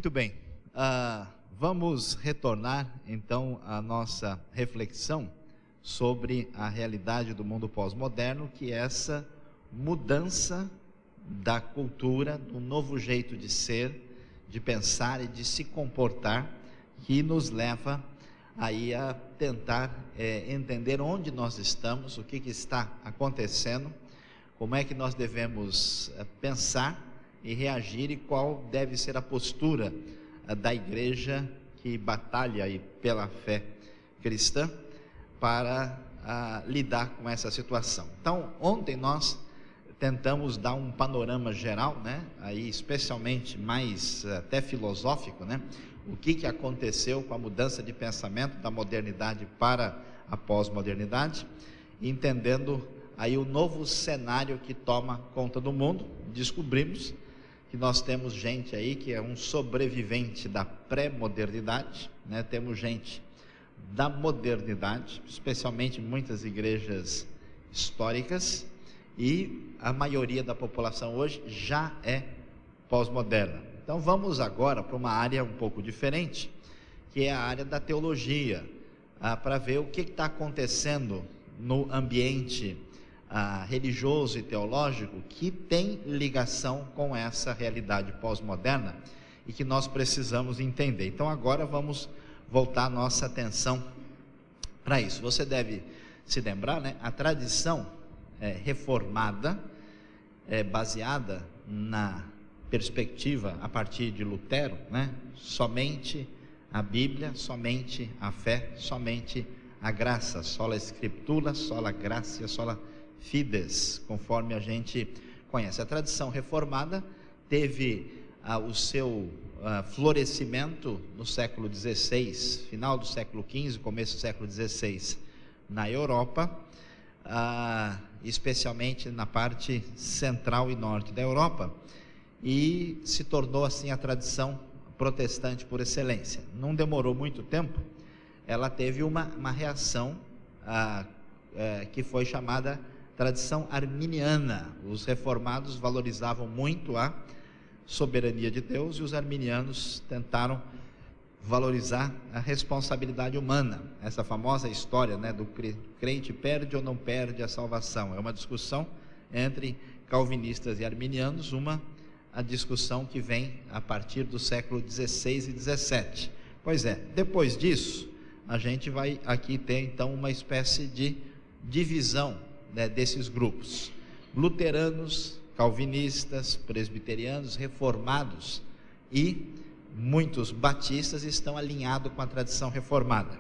Muito bem, vamos retornar então à nossa reflexão sobre a realidade do mundo pós-moderno, que é essa mudança da cultura, do novo jeito de ser, de pensar e de se comportar, que nos leva aí a tentar entender onde nós estamos, o que está acontecendo, como é que nós devemos pensar e reagir e qual deve ser a postura da igreja que batalha aí pela fé cristã para lidar com essa situação. Então, ontem nós tentamos dar um panorama geral, né? Aí especialmente mais até filosófico, né? O que aconteceu com a mudança de pensamento da modernidade para a pós-modernidade, entendendo aí o novo cenário que toma conta do mundo. Descobrimos que nós temos gente aí que é um sobrevivente da pré-modernidade, né? Temos gente da modernidade, especialmente muitas igrejas históricas, e a maioria da população hoje já é pós-moderna. Então vamos agora para uma área um pouco diferente, que é a área da teologia, para ver o que está acontecendo no ambiente religioso e teológico que tem ligação com essa realidade pós-moderna e que nós precisamos entender. Então agora vamos voltar a nossa atenção para isso. Você deve se lembrar, né? A tradição reformada é baseada na perspectiva a partir de Lutero, né? Somente a Bíblia, somente a fé, somente a graça, sola Scriptura, sola gratia, sola fides, conforme a gente conhece. A tradição reformada teve o seu florescimento no século XVI, final do século XV, começo do século XVI, na Europa, especialmente na parte central e norte da Europa, e se tornou assim a tradição protestante por excelência. Não demorou muito tempo, ela teve uma reação que foi chamada tradição arminiana. Os reformados valorizavam muito a soberania de Deus e os arminianos tentaram valorizar a responsabilidade humana. Essa famosa história, né, do crente perde ou não perde a salvação, é uma discussão entre calvinistas e arminianos, a discussão que vem a partir do século XVI e XVII. Pois é, depois disso a gente vai aqui ter então uma espécie de divisão, né, desses grupos: luteranos, calvinistas, presbiterianos, reformados, e muitos batistas estão alinhados com a tradição reformada.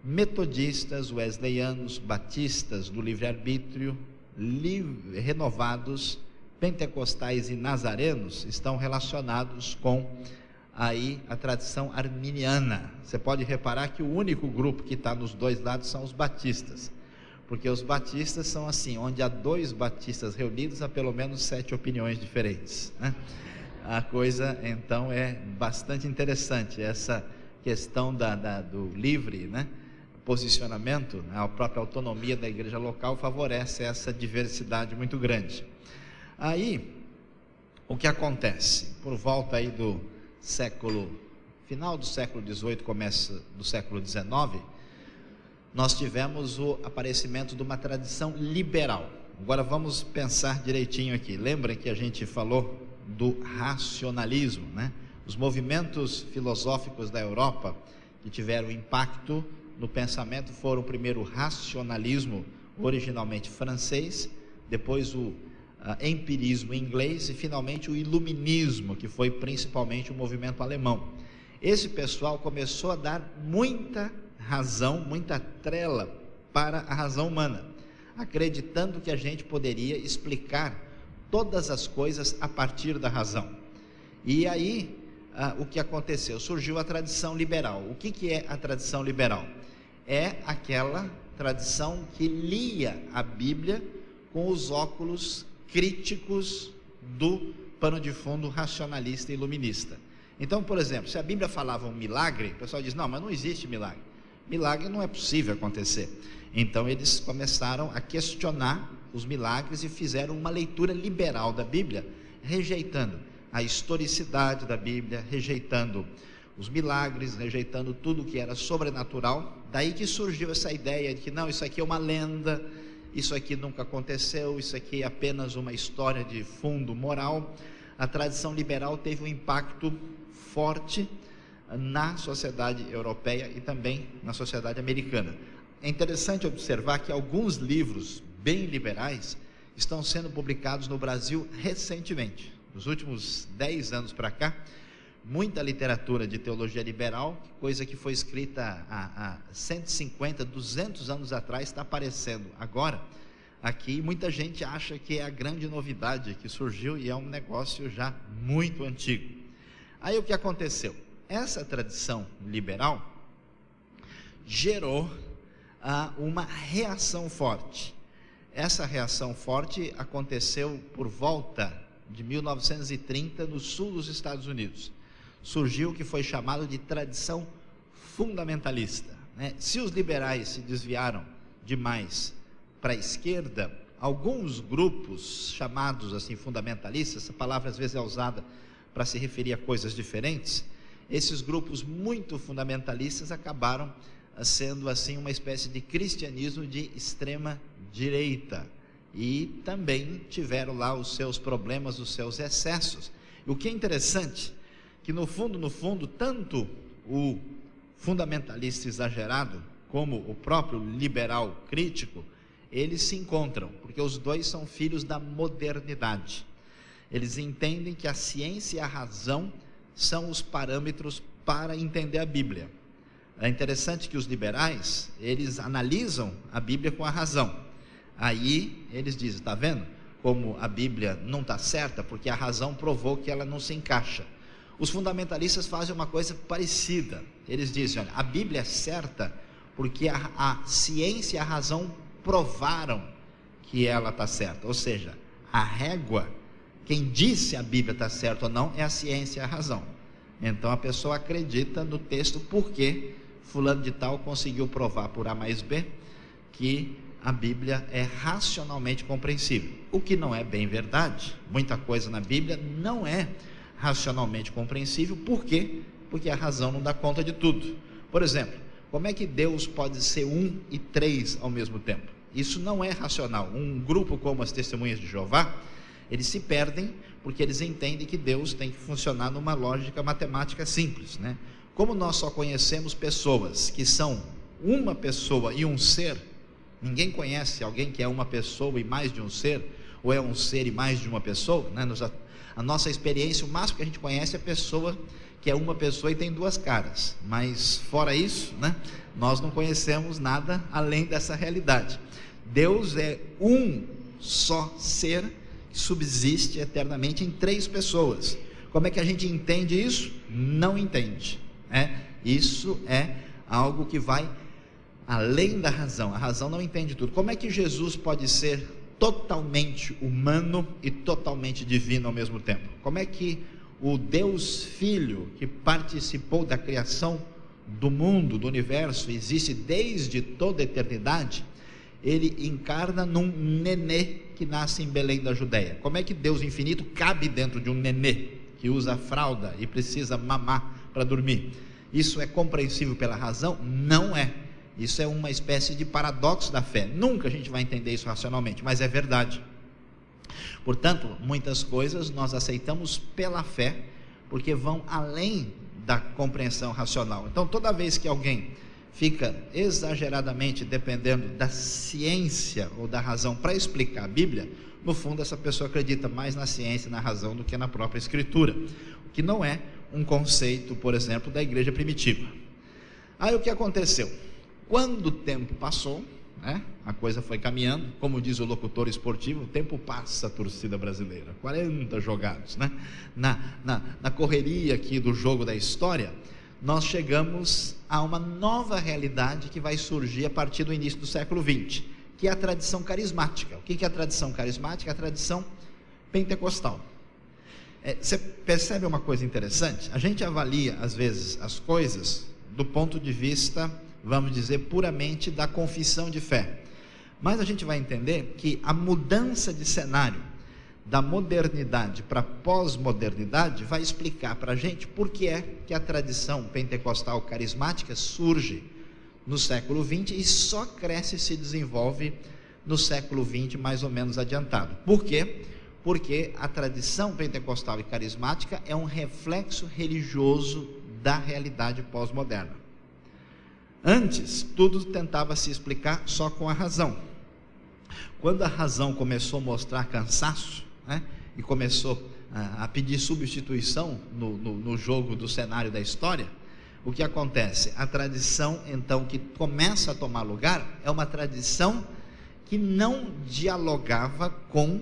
Metodistas, wesleyanos, batistas do livre-arbítrio, renovados, pentecostais e nazarenos estão relacionados com aí a tradição arminiana. Você pode reparar que o único grupo que está nos dois lados são os batistas, porque os batistas são assim, onde há dois batistas reunidos, há pelo menos 7 opiniões diferentes, né? A coisa então é bastante interessante, essa questão do livre, né, posicionamento, a própria autonomia da igreja local favorece essa diversidade muito grande. Aí, o que acontece? Por volta aí do final do século XVIII, começo do século XIX, nós tivemos o aparecimento de uma tradição liberal. Agora vamos pensar direitinho aqui. Lembrem que a gente falou do racionalismo, né? Os movimentos filosóficos da Europa que tiveram impacto no pensamento foram primeiro o racionalismo, originalmente francês, depois o empirismo inglês e finalmente o iluminismo, que foi principalmente o movimento alemão. Esse pessoal começou a dar muita razão, muita trela para a razão humana, acreditando que a gente poderia explicar todas as coisas a partir da razão. E aí, o que aconteceu? Surgiu a tradição liberal. O que é a tradição liberal? É aquela tradição que lia a Bíblia com os óculos críticos do pano de fundo racionalista e iluminista. Então, por exemplo, se a Bíblia falava um milagre, o pessoal diz, não, mas não existe milagre. Milagre não é possível acontecer. Então eles começaram a questionar os milagres e fizeram uma leitura liberal da Bíblia, rejeitando. a historicidade da Bíblia, rejeitando os milagres, rejeitando tudo que era sobrenatural. Daí que surgiu essa ideia de que não, isso aqui é uma lenda, isso aqui nunca aconteceu, isso aqui é apenas uma história de fundo moral. A tradição liberal teve um impacto forte na sociedade europeia e também na sociedade americana. É interessante observar que alguns livros bem liberais estão sendo publicados no Brasil recentemente. Nos últimos 10 anos para cá, muita literatura de teologia liberal, coisa que foi escrita há 150, 200 anos atrás, está aparecendo agora aqui. Muita gente acha que é a grande novidade que surgiu e é um negócio já muito antigo. Aí o que aconteceu? Essa tradição liberal gerou uma reação forte. Essa reação forte aconteceu por volta de 1930 no sul dos Estados Unidos. Surgiu o que foi chamado de tradição fundamentalista, né? Se os liberais se desviaram demais para a esquerda, alguns grupos chamados assim fundamentalistas, essa palavra às vezes é usada para se referir a coisas diferentes, esses grupos muito fundamentalistas acabaram sendo assim uma espécie de cristianismo de extrema direita, e também tiveram lá os seus problemas, os seus excessos. E o que é interessante, que no fundo, tanto o fundamentalista exagerado, como o próprio liberal crítico, eles se encontram, porque os dois são filhos da modernidade. Eles entendem que a ciência e a razão são os parâmetros para entender a Bíblia. É interessante que os liberais, eles analisam a Bíblia com a razão. Aí eles dizem, está vendo como a Bíblia não está certa, porque a razão provou que ela não se encaixa. Os fundamentalistas fazem uma coisa parecida. Eles dizem, olha, a Bíblia é certa porque a ciência e a razão provaram que ela está certa. Ou seja, a régua, quem disse a Bíblia está certa ou não, é a ciência e a razão. Então a pessoa acredita no texto porque fulano de tal conseguiu provar por A mais B que a Bíblia é racionalmente compreensível, o que não é bem verdade. Muita coisa na Bíblia não é racionalmente compreensível. Por quê? Porque a razão não dá conta de tudo. Por exemplo, como é que Deus pode ser um e três ao mesmo tempo? Isso não é racional. Um grupo como as Testemunhas de Jeová, eles se perdem porque eles entendem que Deus tem que funcionar numa lógica matemática simples, né? Como nós só conhecemos pessoas que são uma pessoa e um ser, ninguém conhece alguém que é uma pessoa e mais de um ser, ou é um ser e mais de uma pessoa, né? A nossa experiência, o máximo que a gente conhece é a pessoa que é uma pessoa e tem duas caras, mas fora isso, né, nós não conhecemos nada além dessa realidade. Deus é um só ser que subsiste eternamente em três pessoas. Como é que a gente entende isso? Não entende, né? Isso é algo que vai além da razão. A razão não entende tudo. Como é que Jesus pode ser totalmente humano e totalmente divino ao mesmo tempo? Como é que o Deus Filho, que participou da criação do mundo, do universo, existe desde toda a eternidade, ele encarna num nenê que nasce em Belém da Judéia? Como é que Deus infinito cabe dentro de um nenê que usa fralda e precisa mamar para dormir? Isso é compreensível pela razão? Não é. Isso é uma espécie de paradoxo da fé. Nunca a gente vai entender isso racionalmente, mas é verdade. Portanto, muitas coisas nós aceitamos pela fé, porque vão além da compreensão racional. Então, toda vez que alguém fica exageradamente dependendo da ciência ou da razão para explicar a Bíblia, no fundo essa pessoa acredita mais na ciência e na razão do que na própria Escritura, o que não é um conceito, por exemplo, da igreja primitiva. Aí o que aconteceu? Quando o tempo passou, né, a coisa foi caminhando, como diz o locutor esportivo, o tempo passa, a torcida brasileira, 40 jogados, né? Na correria aqui do jogo da história, nós chegamos a uma nova realidade que vai surgir a partir do início do século XX, que é a tradição carismática. O que é a tradição carismática? É a tradição pentecostal. Você percebe uma coisa interessante? A gente avalia às vezes as coisas do ponto de vista, vamos dizer, puramente da confissão de fé, mas a gente vai entender que a mudança de cenário da modernidade para a pós-modernidade, vai explicar para a gente por que é que a tradição pentecostal carismática surge no século XX e só cresce e se desenvolve no século XX mais ou menos adiantado. Por quê? Porque a tradição pentecostal e carismática é um reflexo religioso da realidade pós-moderna. Antes, tudo tentava se explicar só com a razão. Quando a razão começou a mostrar cansaço, né, e começou a pedir substituição no jogo do cenário da história, o que acontece? A tradição, então, que começa a tomar lugar, é uma tradição que não dialogava com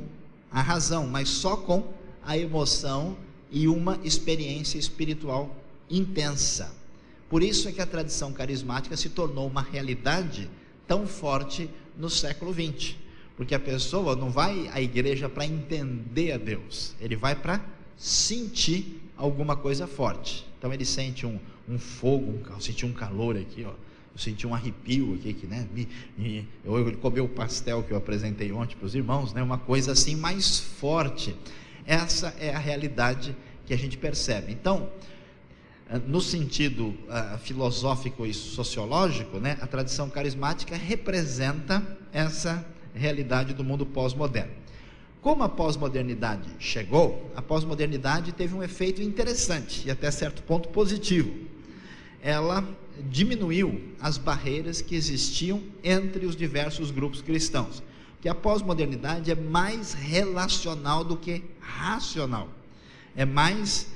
a razão, mas só com a emoção e uma experiência espiritual intensa. Por isso é que a tradição carismática se tornou uma realidade tão forte no século XX, porque a pessoa não vai à igreja para entender a Deus, ele vai para sentir alguma coisa forte. Então ele sente um fogo, eu senti um calor aqui, ó. Eu senti um arrepio aqui, que, né, eu comi o pastel que eu apresentei ontem para os irmãos, né, uma coisa assim mais forte. Essa é a realidade que a gente percebe. Então, no sentido filosófico e sociológico, né, a tradição carismática representa essa realidade do mundo pós-moderno. Como a pós-modernidade chegou, a pós-modernidade teve um efeito interessante e até certo ponto positivo. Ela diminuiu as barreiras que existiam entre os diversos grupos cristãos, porque a pós-modernidade é mais relacional do que racional, é mais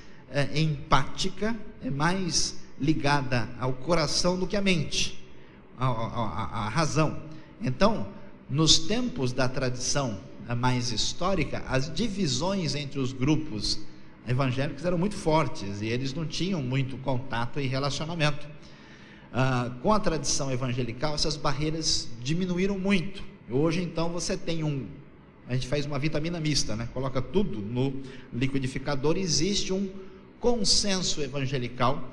empática, é mais ligada ao coração do que à mente, à razão. Então, nos tempos da tradição mais histórica, as divisões entre os grupos evangélicos eram muito fortes e eles não tinham muito contato e relacionamento. Com a tradição evangelical, essas barreiras diminuíram muito. Hoje, então, você tem a gente faz uma vitamina mista, né? Coloca tudo no liquidificador, existe um consenso evangelical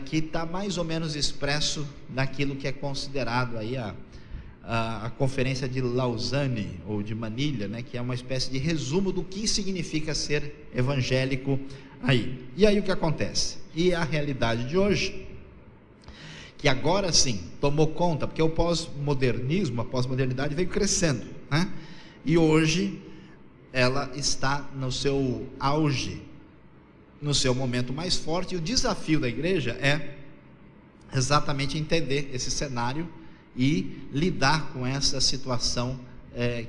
que está mais ou menos expresso naquilo que é considerado aí a Conferência de Lausanne ou de Manilha, né, que é uma espécie de resumo do que significa ser evangélico aí. E aí o que acontece? E a realidade de hoje, que agora sim tomou conta, porque o pós-modernismo, a pós-modernidade veio crescendo, né? E hoje ela está no seu auge, no seu momento mais forte, e o desafio da igreja é exatamente entender esse cenário e lidar com essa situação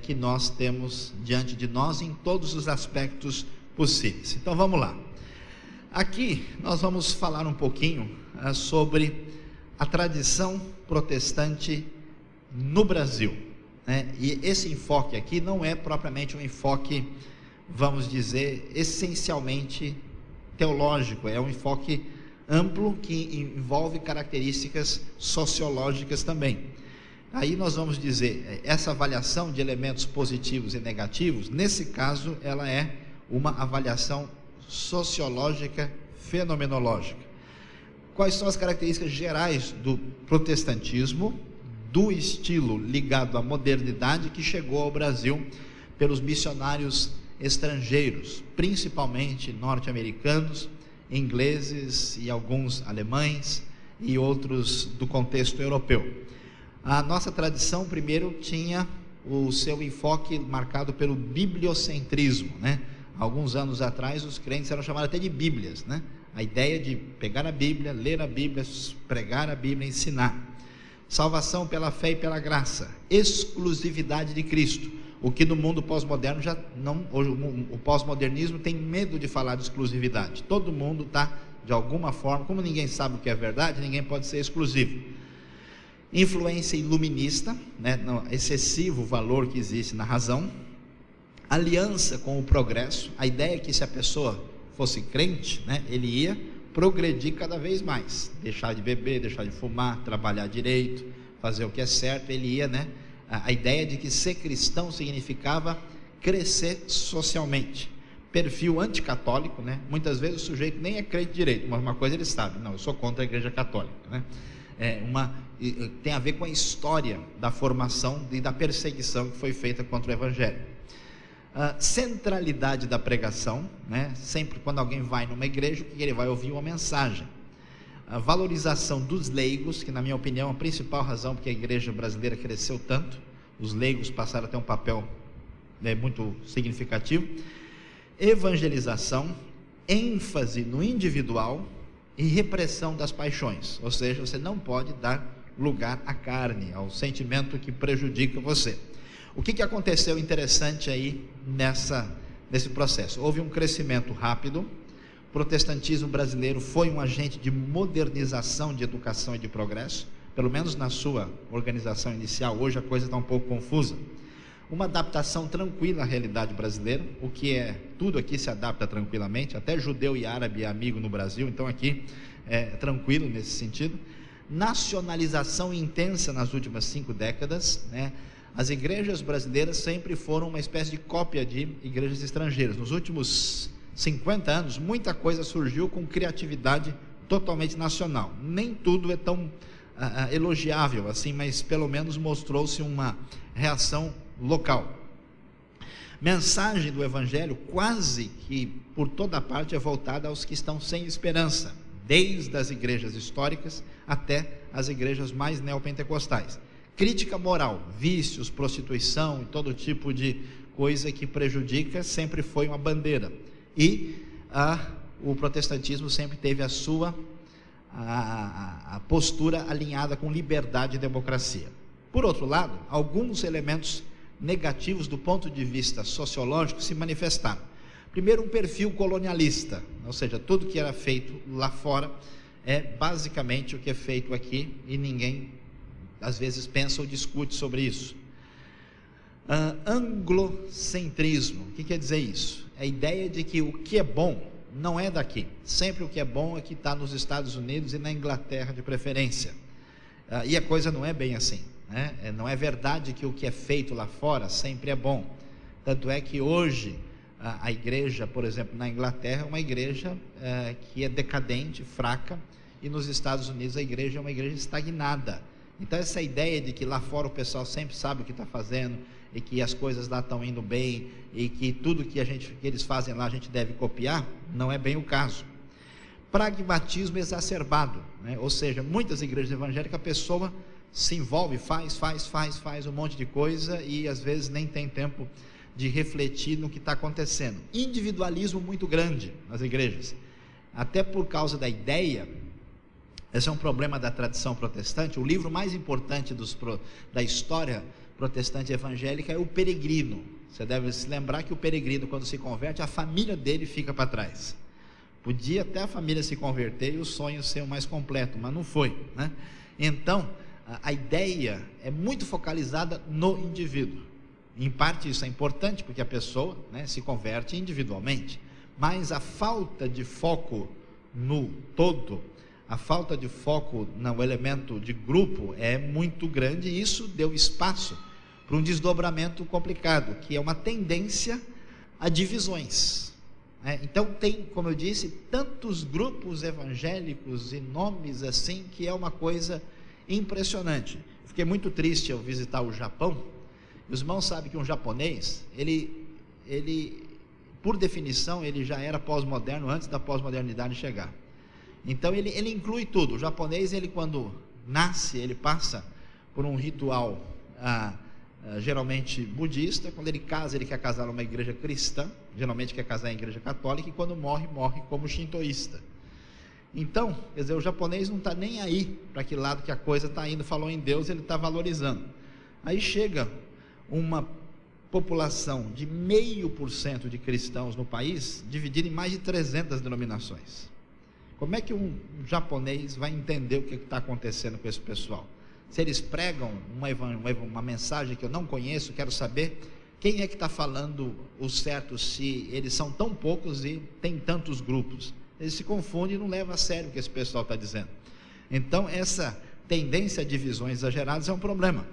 que nós temos diante de nós em todos os aspectos possíveis. Então vamos lá. Aqui nós vamos falar um pouquinho sobre a tradição protestante no Brasil, né? E esse enfoque aqui não é propriamente um enfoque, vamos dizer, essencialmente teológico, é um enfoque amplo que envolve características sociológicas também. Aí nós vamos dizer, essa avaliação de elementos positivos e negativos, nesse caso ela é uma avaliação sociológica fenomenológica. Quais são as características gerais do protestantismo, do estilo ligado à modernidade que chegou ao Brasil pelos missionários estrangeiros, principalmente norte-americanos, ingleses e alguns alemães e outros do contexto europeu. A nossa tradição primeiro tinha o seu enfoque marcado pelo bibliocentrismo, né? Alguns anos atrás os crentes eram chamados até de bíblias, né? A ideia de pegar a Bíblia, ler a Bíblia, pregar a Bíblia, ensinar. Salvação pela fé e pela graça, exclusividade de Cristo, o que no mundo pós-moderno já não, hoje o pós-modernismo tem medo de falar de exclusividade. Todo mundo está, de alguma forma, como ninguém sabe o que é verdade, ninguém pode ser exclusivo. Influência iluminista, né, no excessivo valor que existe na razão. Aliança com o progresso, a ideia é que se a pessoa fosse crente, né, ele ia progredir cada vez mais, deixar de beber, deixar de fumar, trabalhar direito, fazer o que é certo, ele ia, né, a ideia de que ser cristão significava crescer socialmente. Perfil anticatólico, né, muitas vezes o sujeito nem é crente direito, mas uma coisa ele sabe, não, eu sou contra a igreja católica, né, tem a ver com a história da formação e da perseguição que foi feita contra o evangelho. Centralidade da pregação, né? Sempre quando alguém vai numa igreja, o que ele vai ouvir? Uma mensagem. A valorização dos leigos, que na minha opinião é a principal razão porque a igreja brasileira cresceu tanto. Os leigos passaram a ter um papel, né, muito significativo. Evangelização, ênfase no individual e repressão das paixões, ou seja, você não pode dar lugar à carne, ao sentimento que prejudica você. O que aconteceu interessante aí nesse processo? Houve um crescimento rápido. O protestantismo brasileiro foi um agente de modernização de educação e de progresso, pelo menos na sua organização inicial. Hoje a coisa está um pouco confusa. Uma adaptação tranquila à realidade brasileira, o que tudo aqui se adapta tranquilamente, até judeu e árabe é amigo no Brasil, então aqui é tranquilo nesse sentido. Nacionalização intensa nas últimas 5 décadas, né? As igrejas brasileiras sempre foram uma espécie de cópia de igrejas estrangeiras. Nos últimos 50 anos, muita coisa surgiu com criatividade totalmente nacional. Nem tudo é tão elogiável assim, mas pelo menos mostrou-se uma reação local. Mensagem do Evangelho quase que por toda parte é voltada aos que estão sem esperança, desde as igrejas históricas até as igrejas mais neopentecostais. Crítica moral, vícios, prostituição e todo tipo de coisa que prejudica sempre foi uma bandeira. E o protestantismo sempre teve a sua postura alinhada com liberdade e democracia. Por outro lado, alguns elementos negativos do ponto de vista sociológico se manifestaram. Primeiro, um perfil colonialista, ou seja, tudo que era feito lá fora é basicamente o que é feito aqui e ninguém às vezes pensa ou discute sobre isso. Anglocentrismo, o que quer dizer isso? É a ideia de que o que é bom não é daqui, sempre o que é bom é que está nos Estados Unidos e na Inglaterra de preferência, e a coisa não é bem assim, né? Não é verdade que o que é feito lá fora sempre é bom, tanto é que hoje a igreja, por exemplo, na Inglaterra é uma igreja que é decadente, fraca, e nos Estados Unidos a igreja é uma igreja estagnada. Então essa ideia de que lá fora o pessoal sempre sabe o que está fazendo e que as coisas lá estão indo bem e que tudo que eles fazem lá a gente deve copiar, não é bem o caso. Pragmatismo exacerbado, né? Ou seja, muitas igrejas evangélicas a pessoa se envolve, faz um monte de coisa e às vezes nem tem tempo de refletir no que está acontecendo. Individualismo muito grande nas igrejas, até por causa da ideia. Esse é um problema da tradição protestante. O livro mais importante da história protestante evangélica é o Peregrino. Você deve se lembrar que o peregrino, quando se converte, a família dele fica para trás. Podia até a família se converter e o sonho ser o mais completo, mas não foi, né? Então, a ideia é muito focalizada no indivíduo. Em parte isso é importante, porque a pessoa, né, se converte individualmente, mas a falta de foco no todo, a falta de foco no elemento de grupo é muito grande, e isso deu espaço para um desdobramento complicado, que é uma tendência a divisões, né? Então tem, como eu disse, tantos grupos evangélicos e nomes assim, que é uma coisa impressionante. Fiquei muito triste ao visitar o Japão. Os irmãos sabem que um japonês, ele por definição, ele já era pós-moderno antes da pós-modernidade chegar. Então ele inclui tudo. O japonês, ele quando nasce, ele passa por um ritual geralmente budista. Quando ele casa, ele quer casar numa igreja cristã, geralmente quer casar em igreja católica, e quando morre como shintoísta. Então, quer dizer, o japonês não está nem aí para que lado que a coisa está indo. Falou em Deus, ele está valorizando. Aí chega uma população de 0,5% de cristãos no país, dividida em mais de 300 denominações. Como é que um japonês vai entender o que está acontecendo com esse pessoal? Se eles pregam uma mensagem que eu não conheço, quero saber quem é que está falando o certo, se eles são tão poucos e tem tantos grupos. Eles se confundem e não levam a sério o que esse pessoal está dizendo. Então essa tendência a divisões exageradas é um problema.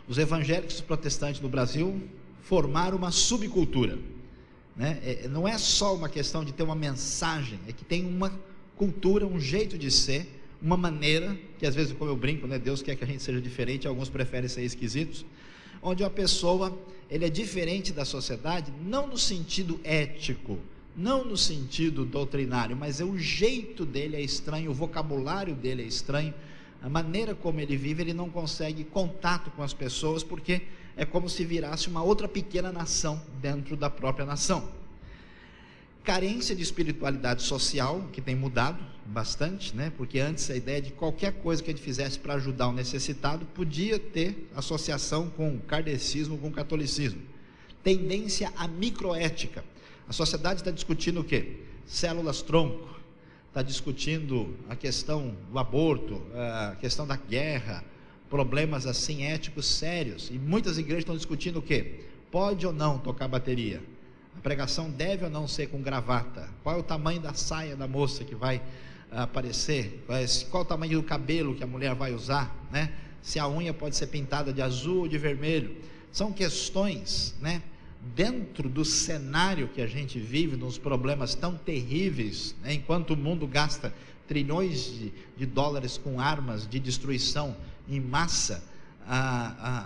Os evangélicos protestantes no Brasil formaram uma subcultura, né? Não é só uma questão de ter uma mensagem, é que tem uma cultura, um jeito de ser, uma maneira, que às vezes, como eu brinco, né, Deus quer que a gente seja diferente, alguns preferem ser esquisitos, onde uma pessoa, ele é diferente da sociedade, não no sentido ético, não no sentido doutrinário, mas o jeito dele é estranho, o vocabulário dele é estranho, a maneira como ele vive, ele não consegue contato com as pessoas, porque é como se virasse uma outra pequena nação dentro da própria nação. Carência de espiritualidade social, que tem mudado bastante, né? Porque antes a ideia de qualquer coisa que a gente fizesse para ajudar o necessitado podia ter associação com o kardecismo, com o catolicismo. Tendência à microética. A sociedade está discutindo o quê? Células-tronco, está discutindo a questão do aborto, a questão da guerra, problemas assim éticos sérios, e muitas igrejas estão discutindo o quê? Pode ou não tocar bateria? A pregação deve ou não ser com gravata? Qual é o tamanho da saia da moça que vai aparecer? Qual é o tamanho do cabelo que a mulher vai usar, né? Se a unha pode ser pintada de azul ou de vermelho? São questões, né? Dentro do cenário que a gente vive, nos problemas tão terríveis, né? Enquanto o mundo gasta trilhões de dólares com armas de destruição em massa,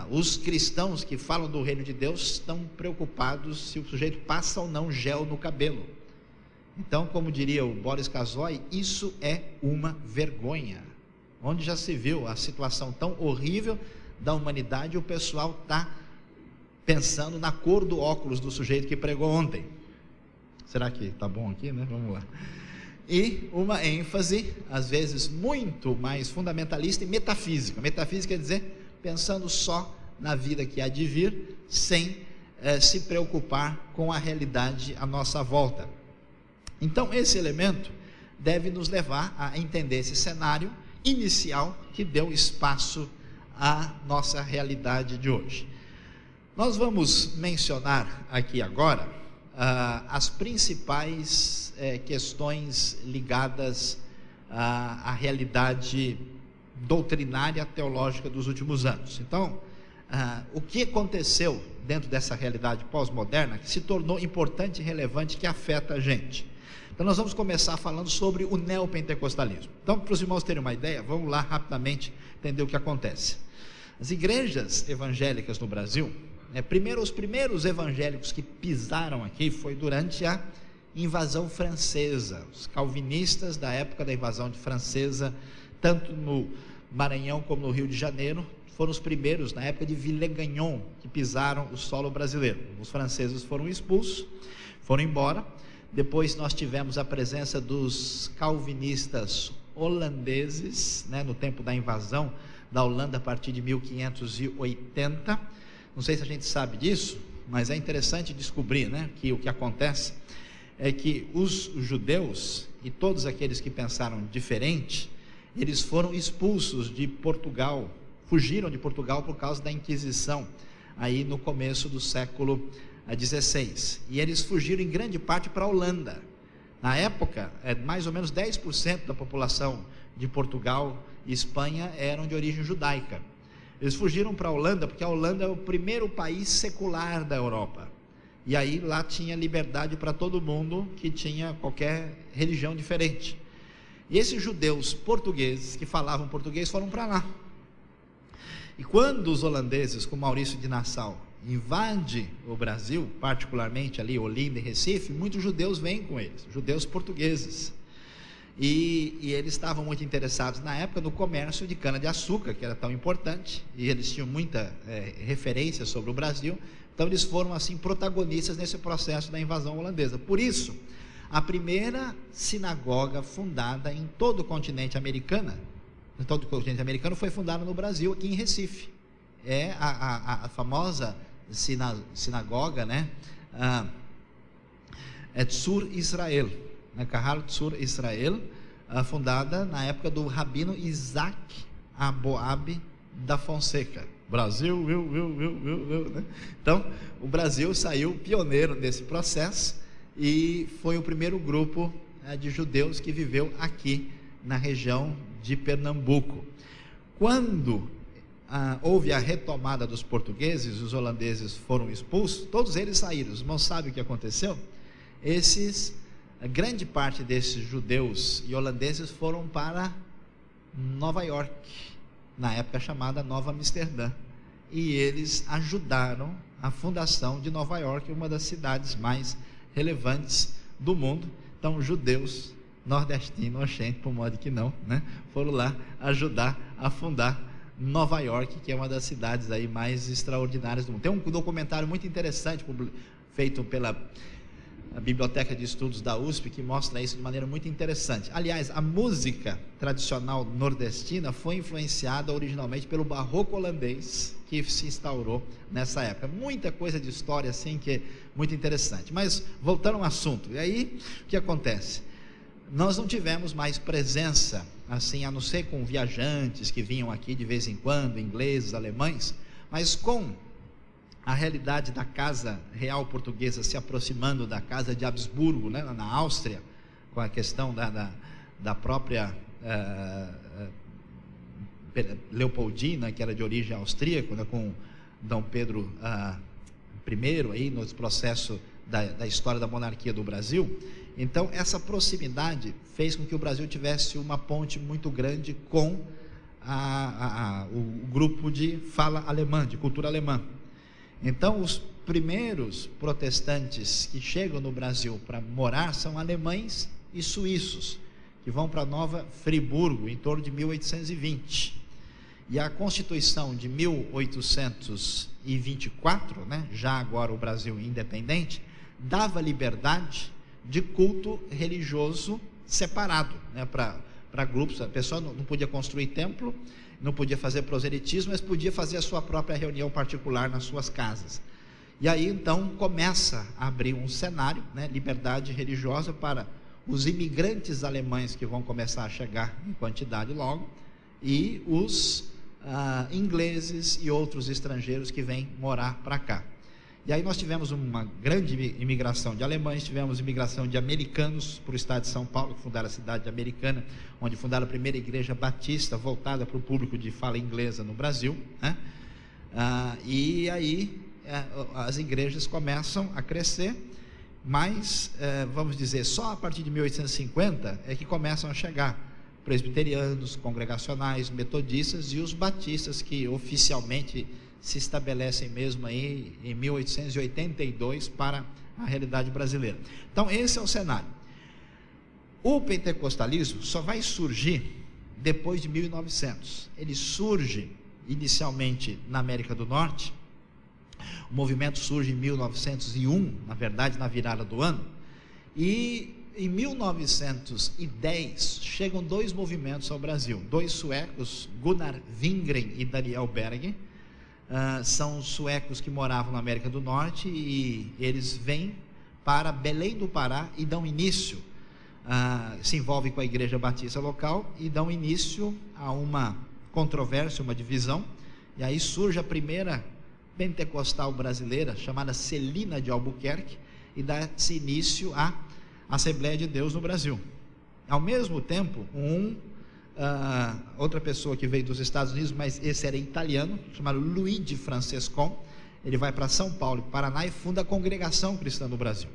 os cristãos que falam do reino de Deus estão preocupados se o sujeito passa ou não gel no cabelo. Então, como diria o Boris Casoy, isso é uma vergonha. Onde já se viu a situação tão horrível da humanidade, o pessoal está pensando na cor do óculos do sujeito que pregou ontem. Será que está bom aqui, né? Vamos lá. E uma ênfase, às vezes, muito mais fundamentalista e metafísica. Metafísica quer dizer pensando só na vida que há de vir, sem se preocupar com a realidade à nossa volta. Então, esse elemento deve nos levar a entender esse cenário inicial que deu espaço à nossa realidade de hoje. Nós vamos mencionar aqui agora as principais questões ligadas à realidade doutrinária teológica dos últimos anos. Então, o que aconteceu dentro dessa realidade pós-moderna que se tornou importante e relevante, que afeta a gente? Então nós vamos começar falando sobre o neopentecostalismo. Então, para os irmãos terem uma ideia, vamos lá rapidamente entender o que acontece. As igrejas evangélicas no Brasil, os primeiros evangélicos que pisaram aqui foi durante a invasão francesa. Os calvinistas da época da invasão francesa, tanto no Maranhão como no Rio de Janeiro, foram os primeiros, na época de Villegagnon, que pisaram o solo brasileiro. Os franceses foram expulsos, foram embora. Depois nós tivemos a presença dos calvinistas holandeses, né, no tempo da invasão da Holanda, a partir de 1580. Não sei se a gente sabe disso, mas é interessante descobrir, né, que o que acontece é que os judeus e todos aqueles que pensaram diferente, eles foram expulsos de Portugal, fugiram de Portugal por causa da Inquisição, aí no começo do século XVI, e eles fugiram em grande parte para a Holanda. Na época, mais ou menos 10% da população de Portugal e Espanha eram de origem judaica. Eles fugiram para a Holanda, porque a Holanda é o primeiro país secular da Europa, e aí lá tinha liberdade para todo mundo que tinha qualquer religião diferente. E esses judeus portugueses que falavam português foram para lá. E quando os holandeses, com Maurício de Nassau, invadem o Brasil, particularmente ali Olinda e Recife, muitos judeus vêm com eles, judeus portugueses. E eles estavam muito interessados na época no comércio de cana-de-açúcar, que era tão importante, e eles tinham muita referência sobre o Brasil. Então eles foram assim protagonistas nesse processo da invasão holandesa. Por isso, a primeira sinagoga fundada em todo o continente americano, foi fundada no Brasil, aqui em Recife. É a famosa sinagoga, né? Tzur Israel, né? Kahal Tzur Israel, fundada na época do rabino Isaac Aboab da Fonseca. Brasil, né? Então, o Brasil saiu pioneiro nesse processo e foi o primeiro grupo de judeus que viveu aqui na região de Pernambuco. Quando houve a retomada dos portugueses, os holandeses foram expulsos, todos eles saíram. Os irmãos sabem o que aconteceu? Grande parte desses judeus e holandeses foram para Nova York, na época chamada Nova Amsterdã, e eles ajudaram a fundação de Nova York, uma das cidades mais relevantes do mundo. Então, judeus nordestinos, oxente, por modo que não, né, foram lá ajudar a fundar Nova York, que é uma das cidades aí mais extraordinárias do mundo. Tem um documentário muito interessante feito pela Biblioteca de Estudos da USP, que mostra isso de maneira muito interessante. Aliás, a música tradicional nordestina foi influenciada originalmente pelo barroco holandês, que se instaurou nessa época. Muita coisa de história assim que é muito interessante. Mas voltando ao assunto, e aí o que acontece? Nós não tivemos mais presença assim, a não ser com viajantes que vinham aqui de vez em quando, ingleses, alemães, mas com a realidade da casa real portuguesa se aproximando da casa de Habsburgo, né, na Áustria, com a questão da própria Leopoldina, que era de origem austríaca, né, com Dom Pedro I, aí, no processo da história da monarquia do Brasil. Então, essa proximidade fez com que o Brasil tivesse uma ponte muito grande com o grupo de fala alemã, de cultura alemã. Então, os primeiros protestantes que chegam no Brasil para morar são alemães e suíços, que vão para Nova Friburgo em torno de 1820. E a Constituição de 1824, né, já agora o Brasil independente, dava liberdade de culto religioso separado, né, para grupos. A pessoa não podia construir templo, não podia fazer proselitismo, mas podia fazer a sua própria reunião particular nas suas casas. E aí então começa a abrir um cenário, né, liberdade religiosa para os imigrantes alemães que vão começar a chegar em quantidade logo, e os ingleses e outros estrangeiros que vêm morar para cá. E aí nós tivemos uma grande imigração de alemães, tivemos imigração de americanos para o estado de São Paulo, que fundaram a cidade americana, onde fundaram a primeira igreja batista voltada para o público de fala inglesa no Brasil, né? E aí as igrejas começam a crescer, mas vamos dizer, só a partir de 1850 é que começam a chegar presbiterianos, congregacionais, metodistas e os batistas, que oficialmente se estabelecem mesmo aí em 1882 para a realidade brasileira. Então esse é o cenário. O pentecostalismo só vai surgir depois de 1900. Ele surge inicialmente na América do Norte. O movimento surge em 1901, na verdade na virada do ano, e em 1910 chegam dois movimentos ao Brasil, dois suecos, Gunnar Wingren e Daniel Berg. São suecos que moravam na América do Norte, e eles vêm para Belém do Pará e dão início, se envolvem com a igreja batista local e dão início a uma controvérsia, uma divisão, e aí surge a primeira pentecostal brasileira, chamada Celina de Albuquerque, e dá-se início à Assembleia de Deus no Brasil. Ao mesmo tempo, outra pessoa que veio dos Estados Unidos, mas esse era italiano, chamado Luigi Francescon, ele vai para São Paulo, Paraná, e funda a Congregação Cristã no Brasil.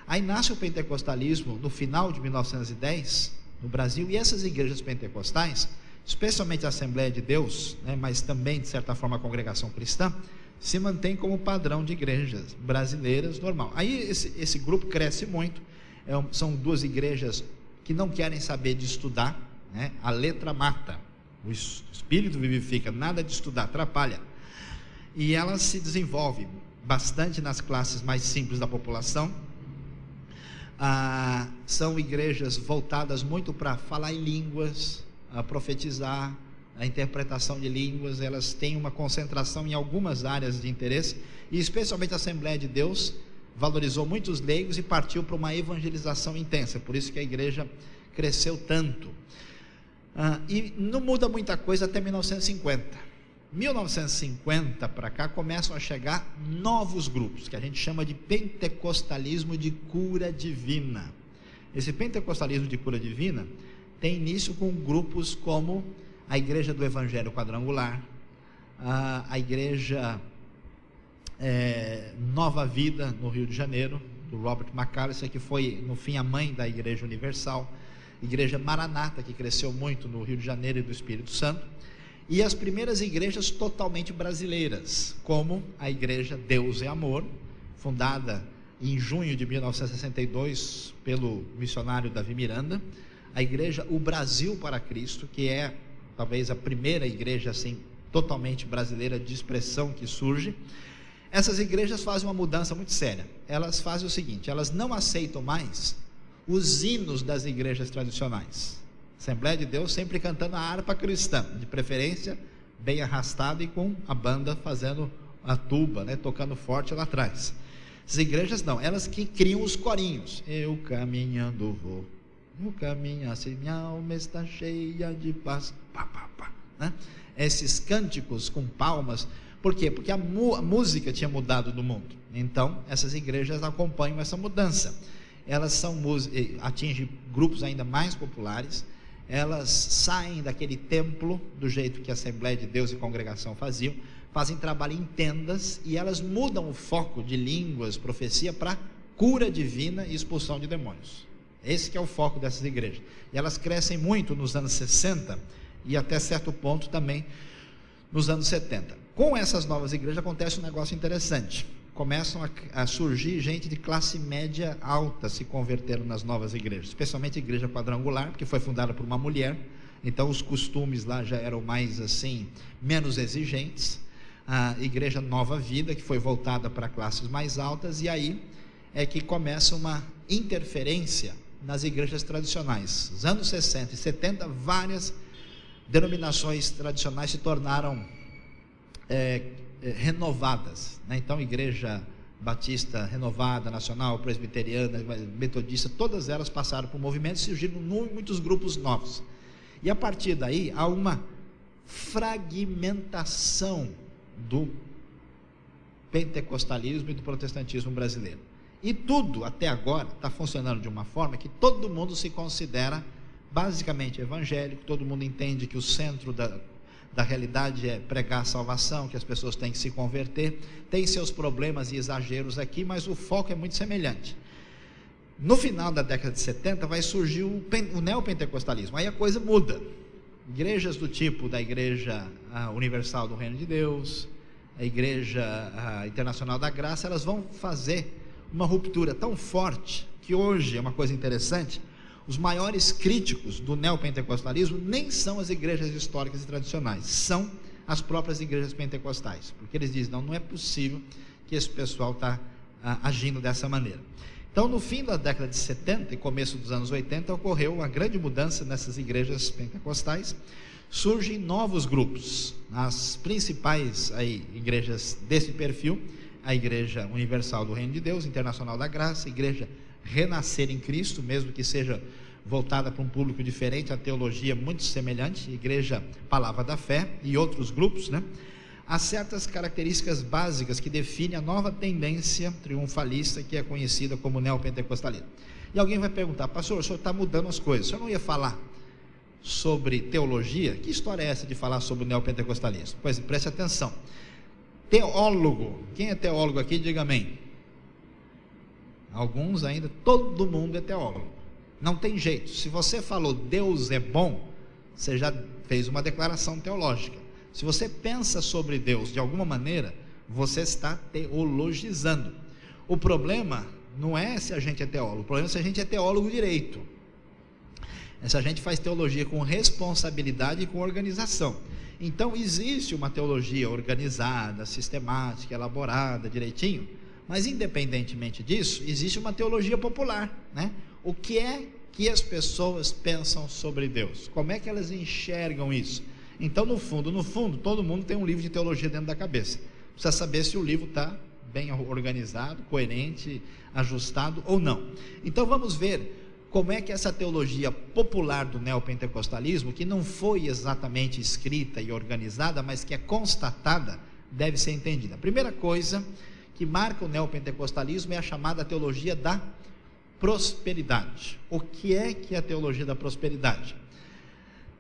Aí nasce o pentecostalismo no final de 1910 no Brasil, e essas igrejas pentecostais, especialmente a Assembleia de Deus, né, mas também de certa forma a Congregação Cristã, se mantém como padrão de igrejas brasileiras normal. Aí esse grupo cresce muito. São duas igrejas que não querem saber de estudar, né? A letra mata, o espírito vivifica, nada de estudar, atrapalha. E ela se desenvolve bastante nas classes mais simples da população. São igrejas voltadas muito para falar em línguas, a profetizar, a interpretação de línguas. Elas têm uma concentração em algumas áreas de interesse, e especialmente a Assembleia de Deus valorizou muito os leigos e partiu para uma evangelização intensa. Por isso que a igreja cresceu tanto. E não muda muita coisa até 1950. 1950 para cá começam a chegar novos grupos, que a gente chama de pentecostalismo de cura divina. Esse pentecostalismo de cura divina tem início com grupos como a Igreja do Evangelho Quadrangular, a Igreja Nova Vida no Rio de Janeiro, do Robert McAllister, que foi no fim a mãe da Igreja Universal, Igreja Maranata, que cresceu muito no Rio de Janeiro e do Espírito Santo. e as primeiras igrejas totalmente brasileiras, como a igreja Deus é Amor, fundada em junho de 1962 pelo missionário Davi Miranda, a igreja O Brasil para Cristo, que é talvez a primeira igreja assim totalmente brasileira de expressão que surge. Essas igrejas fazem uma mudança muito séria. Elas fazem o seguinte: elas não aceitam mais os hinos das igrejas tradicionais. Assembleia de Deus sempre cantando a harpa cristã, de preferência bem arrastado e com a banda fazendo a tuba, né, tocando forte lá atrás. As igrejas não, elas que criam os corinhos. Eu caminhando vou, no caminho assim minha alma está cheia de paz, pá, pá, pá, né? Esses cânticos com palmas. Por quê? Porque a música tinha mudado no mundo. Então essas igrejas acompanham essa mudança. Elas são atingem grupos ainda mais populares. Elas saem daquele templo do jeito que a Assembleia de Deus e congregação faziam, fazem trabalho em tendas, e elas mudam o foco de línguas, profecia, para cura divina e expulsão de demônios. Esse que é o foco dessas igrejas. E elas crescem muito nos anos 60 e até certo ponto também nos anos 70. Com essas novas igrejas acontece um negócio interessante. Começam a surgir gente de classe média alta se convertendo nas novas igrejas, especialmente a igreja quadrangular, que foi fundada por uma mulher. Então os costumes lá já eram mais assim, menos exigentes. A igreja Nova Vida, que foi voltada para classes mais altas, e aí é que começa uma interferência nas igrejas tradicionais. Nos anos 60 e 70, várias denominações tradicionais se tornaram renovadas, né? Então igreja batista renovada, nacional, presbiteriana, metodista, todas elas passaram por movimentos e surgiram muitos grupos novos, e a partir daí há uma fragmentação do pentecostalismo e do protestantismo brasileiro, e tudo até agora está funcionando de uma forma que todo mundo se considera basicamente evangélico, todo mundo entende que o centro da realidade é pregar a salvação, que as pessoas têm que se converter. Tem seus problemas e exageros aqui, mas o foco é muito semelhante. No final da década de 70 vai surgir o neopentecostalismo, aí a coisa muda. Igrejas do tipo da Igreja Universal do Reino de Deus, a Igreja Internacional da Graça, elas vão fazer uma ruptura tão forte que hoje é uma coisa interessante. Os maiores críticos do neopentecostalismo nem são as igrejas históricas e tradicionais, são as próprias igrejas pentecostais, porque eles dizem: não é possível que esse pessoal está agindo dessa maneira. Então, no fim da década de 70 e começo dos anos 80, ocorreu uma grande mudança nessas igrejas pentecostais. Surgem novos grupos. As principais igrejas desse perfil: a Igreja Universal do Reino de Deus, Internacional da Graça, a Igreja Renascer em Cristo, mesmo que seja voltada para um público diferente, a teologia muito semelhante, Igreja Palavra da Fé e outros grupos, né? Há certas características básicas que definem a nova tendência triunfalista que é conhecida como neopentecostalismo. E alguém vai perguntar: pastor, o senhor está mudando as coisas, o senhor não ia falar sobre teologia? Que história é essa de falar sobre o neopentecostalismo? Pois preste atenção. Teólogo, quem é teólogo aqui, diga amém. Alguns ainda, todo mundo é teólogo, não tem jeito. Se você falou Deus é bom, você já fez uma declaração teológica. Se você pensa sobre Deus de alguma maneira, você está teologizando. O problema não é se a gente é teólogo, o problema é se a gente é teólogo direito, é se a gente faz teologia com responsabilidade e com organização. Então existe uma teologia organizada, sistemática, elaborada, direitinho. Mas independentemente disso, existe uma teologia popular, né? O que é que as pessoas pensam sobre Deus? Como é que elas enxergam isso? Então, no fundo, todo mundo tem um livro de teologia dentro da cabeça. Precisa saber se o livro está bem organizado, coerente, ajustado ou não. Então vamos ver como é que essa teologia popular do neopentecostalismo, que não foi exatamente escrita e organizada, mas que é constatada, deve ser entendida. A primeira coisa que marca o neopentecostalismo é a chamada teologia da prosperidade. O que é a teologia da prosperidade?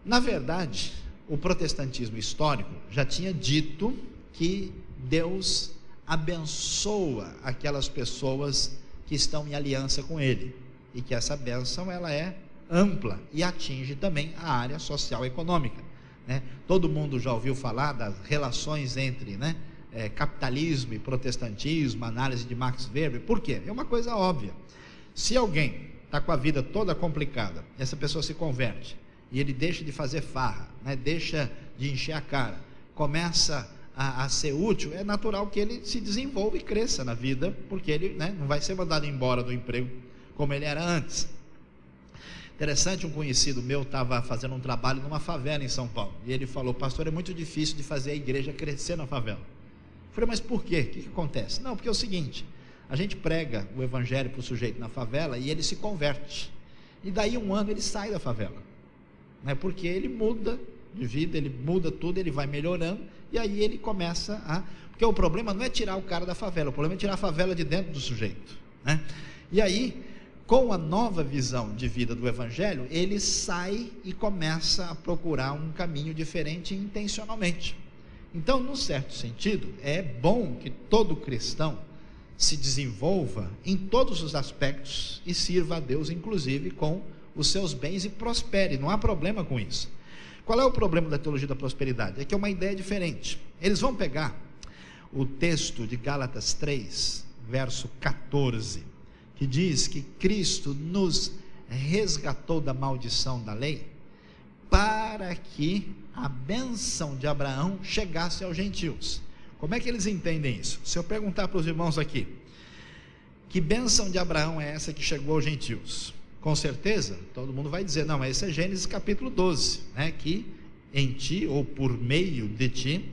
Na verdade, o protestantismo histórico já tinha dito que Deus abençoa aquelas pessoas que estão em aliança com Ele, e que essa bênção ela é ampla e atinge também a área social e econômica. né? Todo mundo já ouviu falar das relações entre, né, capitalismo e protestantismo, análise de Max Weber. Por quê? É uma coisa óbvia. Se alguém está com a vida toda complicada, essa pessoa se converte, e ele deixa de fazer farra, né, deixa de encher a cara, começa a ser útil, é natural que ele se desenvolva e cresça na vida, porque ele, né, não vai ser mandado embora do emprego como ele era antes. Interessante, um conhecido meu estava fazendo um trabalho numa favela em São Paulo, e ele falou: pastor, é muito difícil de fazer a igreja crescer na favela. Eu falei: mas por quê? O que acontece? Não, porque é o seguinte, a gente prega o evangelho para o sujeito na favela e ele se converte, e daí um ano ele sai da favela, né, porque ele muda de vida, ele muda tudo, ele vai melhorando, e aí ele começa a... Porque o problema não é tirar o cara da favela, o problema é tirar a favela de dentro do sujeito, né? E aí, com a nova visão de vida do evangelho, ele sai e começa a procurar um caminho diferente intencionalmente. Então, num certo sentido, é bom que todo cristão se desenvolva em todos os aspectos e sirva a Deus, inclusive com os seus bens, e prospere, não há problema com isso. Qual é o problema da teologia da prosperidade? É que é uma ideia diferente. Eles vão pegar o texto de Gálatas 3, verso 14, que diz que Cristo nos resgatou da maldição da lei, para que a bênção de Abraão chegasse aos gentios. Como é que eles entendem isso? Se eu perguntar para os irmãos aqui, que bênção de Abraão é essa que chegou aos gentios? Com certeza, todo mundo vai dizer: não, mas esse é Gênesis capítulo 12, né? Que em ti, ou por meio de ti,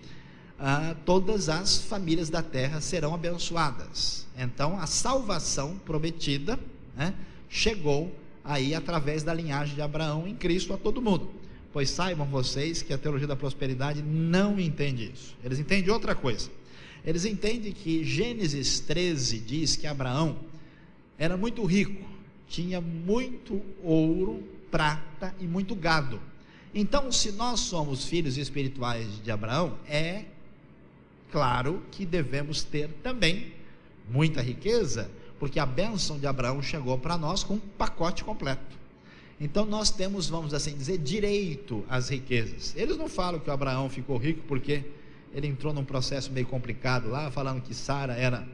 todas as famílias da terra serão abençoadas. Então, a salvação prometida, né, chegou aí através da linhagem de Abraão em Cristo a todo mundo. Pois saibam vocês que a teologia da prosperidade não entende isso. Eles entendem outra coisa. Eles entendem que Gênesis 13 diz que Abraão era muito rico, tinha muito ouro, prata e muito gado. Então, se nós somos filhos espirituais de Abraão, é claro que devemos ter também muita riqueza, porque a bênção de Abraão chegou para nós com um pacote completo. Então nós temos, vamos assim dizer, direito às riquezas. Eles não falam que o Abraão ficou rico porque ele entrou num processo meio complicado lá, falando que Sara era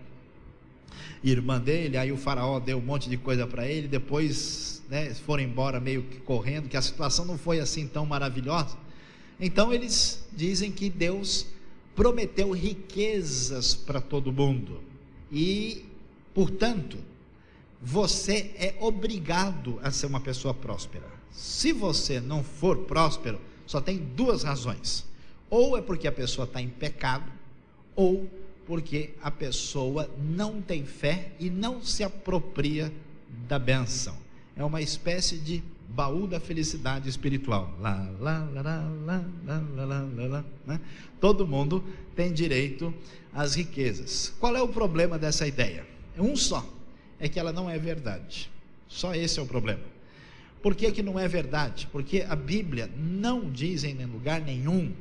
irmã dele, aí o faraó deu um monte de coisa para ele, depois, né, foram embora meio que correndo, que a situação não foi assim tão maravilhosa. Então eles dizem que Deus prometeu riquezas para todo mundo, e portanto você é obrigado a ser uma pessoa próspera. Se você não for próspero, só tem duas razões: ou é porque a pessoa está em pecado, ou porque a pessoa não tem fé e não se apropria da bênção. É uma espécie de baú da felicidade espiritual. Né? Todo mundo tem direito às riquezas. Qual é o problema dessa ideia? É um só: é que ela não é verdade. Só esse é o problema. Por que não é verdade? Porque a Bíblia não diz em lugar nenhum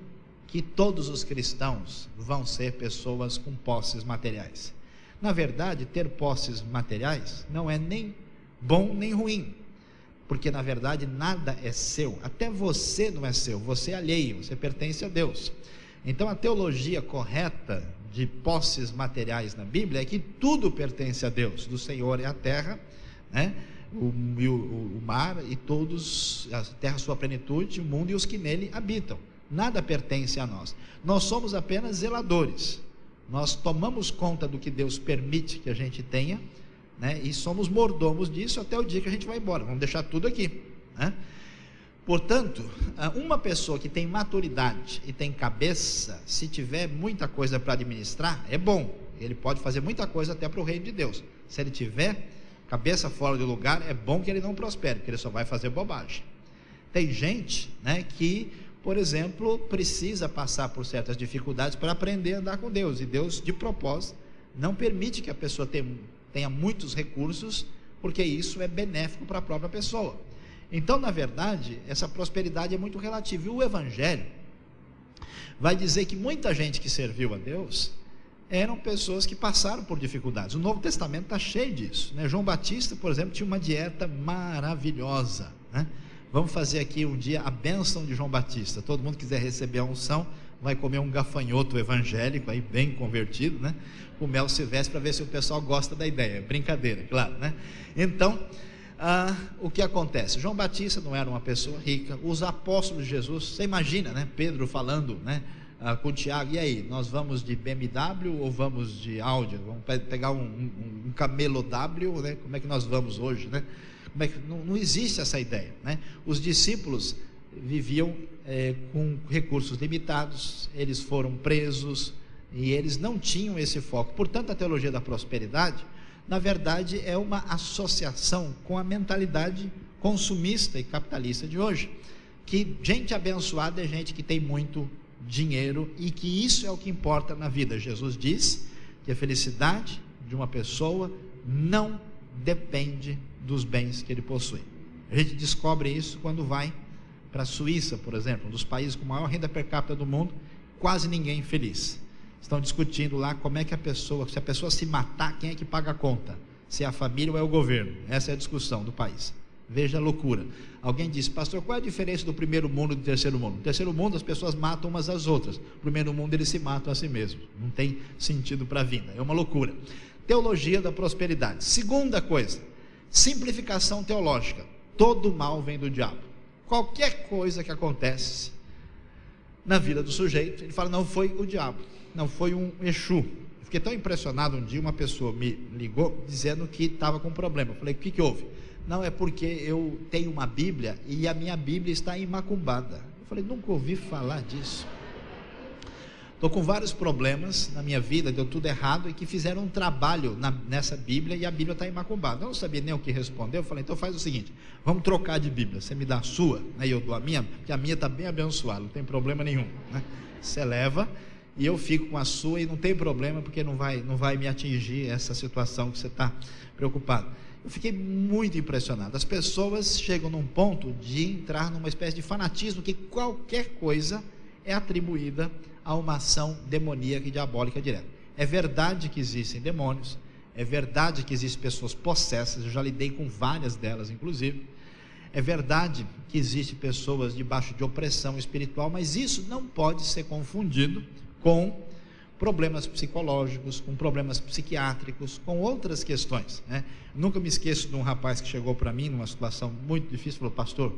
que todos os cristãos vão ser pessoas com posses materiais. Na verdade, ter posses materiais não é nem bom nem ruim, porque na verdade nada é seu, até você não é seu, você é alheio, você pertence a Deus. Então a teologia correta de posses materiais na Bíblia é que tudo pertence a Deus. Do Senhor é a terra, né? o mar e todos, a terra sua plenitude, o mundo e os que nele habitam. Nada pertence a nós. Nós somos apenas zeladores. Nós tomamos conta do que Deus permite que a gente tenha, né? E somos mordomos disso até o dia que a gente vai embora. Vamos deixar tudo aqui, né? Portanto, uma pessoa que tem maturidade e tem cabeça, se tiver muita coisa para administrar, é bom. Ele pode fazer muita coisa até para o reino de Deus. Se ele tiver cabeça fora do lugar, é bom que ele não prospere, porque ele só vai fazer bobagem. Tem gente, né, que, por exemplo, precisa passar por certas dificuldades para aprender a andar com Deus, e Deus, de propósito, não permite que a pessoa tenha muitos recursos, porque isso é benéfico para a própria pessoa. Então, na verdade, essa prosperidade é muito relativa, e o Evangelho vai dizer que muita gente que serviu a Deus eram pessoas que passaram por dificuldades. O Novo Testamento está cheio disso, né? João Batista, por exemplo, tinha uma dieta maravilhosa, né? Vamos fazer aqui um dia a bênção de João Batista. Todo mundo quiser receber a unção, vai comer um gafanhoto evangélico, aí bem convertido, né? O mel silvestre, para ver se o pessoal gosta da ideia. Brincadeira, claro, né? Então, o que acontece? João Batista não era uma pessoa rica. Os apóstolos de Jesus, você imagina, né? Pedro falando, né? Com o Tiago, e aí, nós vamos de BMW ou vamos de Audi? Vamos pegar um Camelo W, né? Como é que nós vamos hoje, né? Como é que, não existe essa ideia, né? Os discípulos viviam com recursos limitados, eles foram presos e eles não tinham esse foco. Portanto, a teologia da prosperidade, na verdade, é uma associação com a mentalidade consumista e capitalista de hoje, que gente abençoada é gente que tem muito dinheiro e que isso é o que importa na vida. Jesus diz que a felicidade de uma pessoa não depende dos bens que ele possui. A gente descobre isso quando vai para a Suíça, por exemplo, um dos países com maior renda per capita do mundo, quase ninguém feliz. Estão discutindo lá como é que se a pessoa se matar, quem é que paga a conta? Se é a família ou é o governo? Essa é a discussão do país. Veja a loucura. Alguém disse: pastor, qual é a diferença do primeiro mundo e do terceiro mundo? No terceiro mundo as pessoas matam umas às outras. No primeiro mundo eles se matam a si mesmos. Não tem sentido para a vida. É uma loucura. Teologia da prosperidade. Segunda coisa, simplificação teológica. Todo mal vem do diabo. Qualquer coisa que acontece na vida do sujeito, ele fala: não foi o diabo, não foi um Exu. Fiquei tão impressionado um dia, uma pessoa me ligou dizendo que estava com um problema. Eu falei: o que houve? Não, é porque eu tenho uma Bíblia e a minha Bíblia está imacumbada. Eu falei: nunca ouvi falar disso. Estou com vários problemas na minha vida, deu tudo errado, e que fizeram um trabalho nessa Bíblia e a Bíblia está imacumbada. Eu não sabia nem o que responder. Eu falei: então faz o seguinte, vamos trocar de Bíblia, você me dá a sua, né, e eu dou a minha, porque a minha está bem abençoada, não tem problema nenhum, né? Você leva e eu fico com a sua e não tem problema, porque não vai me atingir essa situação que você está preocupado. Eu fiquei muito impressionado. As pessoas chegam num ponto de entrar numa espécie de fanatismo, que qualquer coisa é atribuída a uma ação demoníaca e diabólica direta. É verdade que existem demônios, é verdade que existem pessoas possessas, eu já lidei com várias delas inclusive, é verdade que existem pessoas debaixo de opressão espiritual, mas isso não pode ser confundido com problemas psicológicos, com problemas psiquiátricos, com outras questões, né? Nunca me esqueço de um rapaz que chegou para mim numa situação muito difícil, falou: pastor,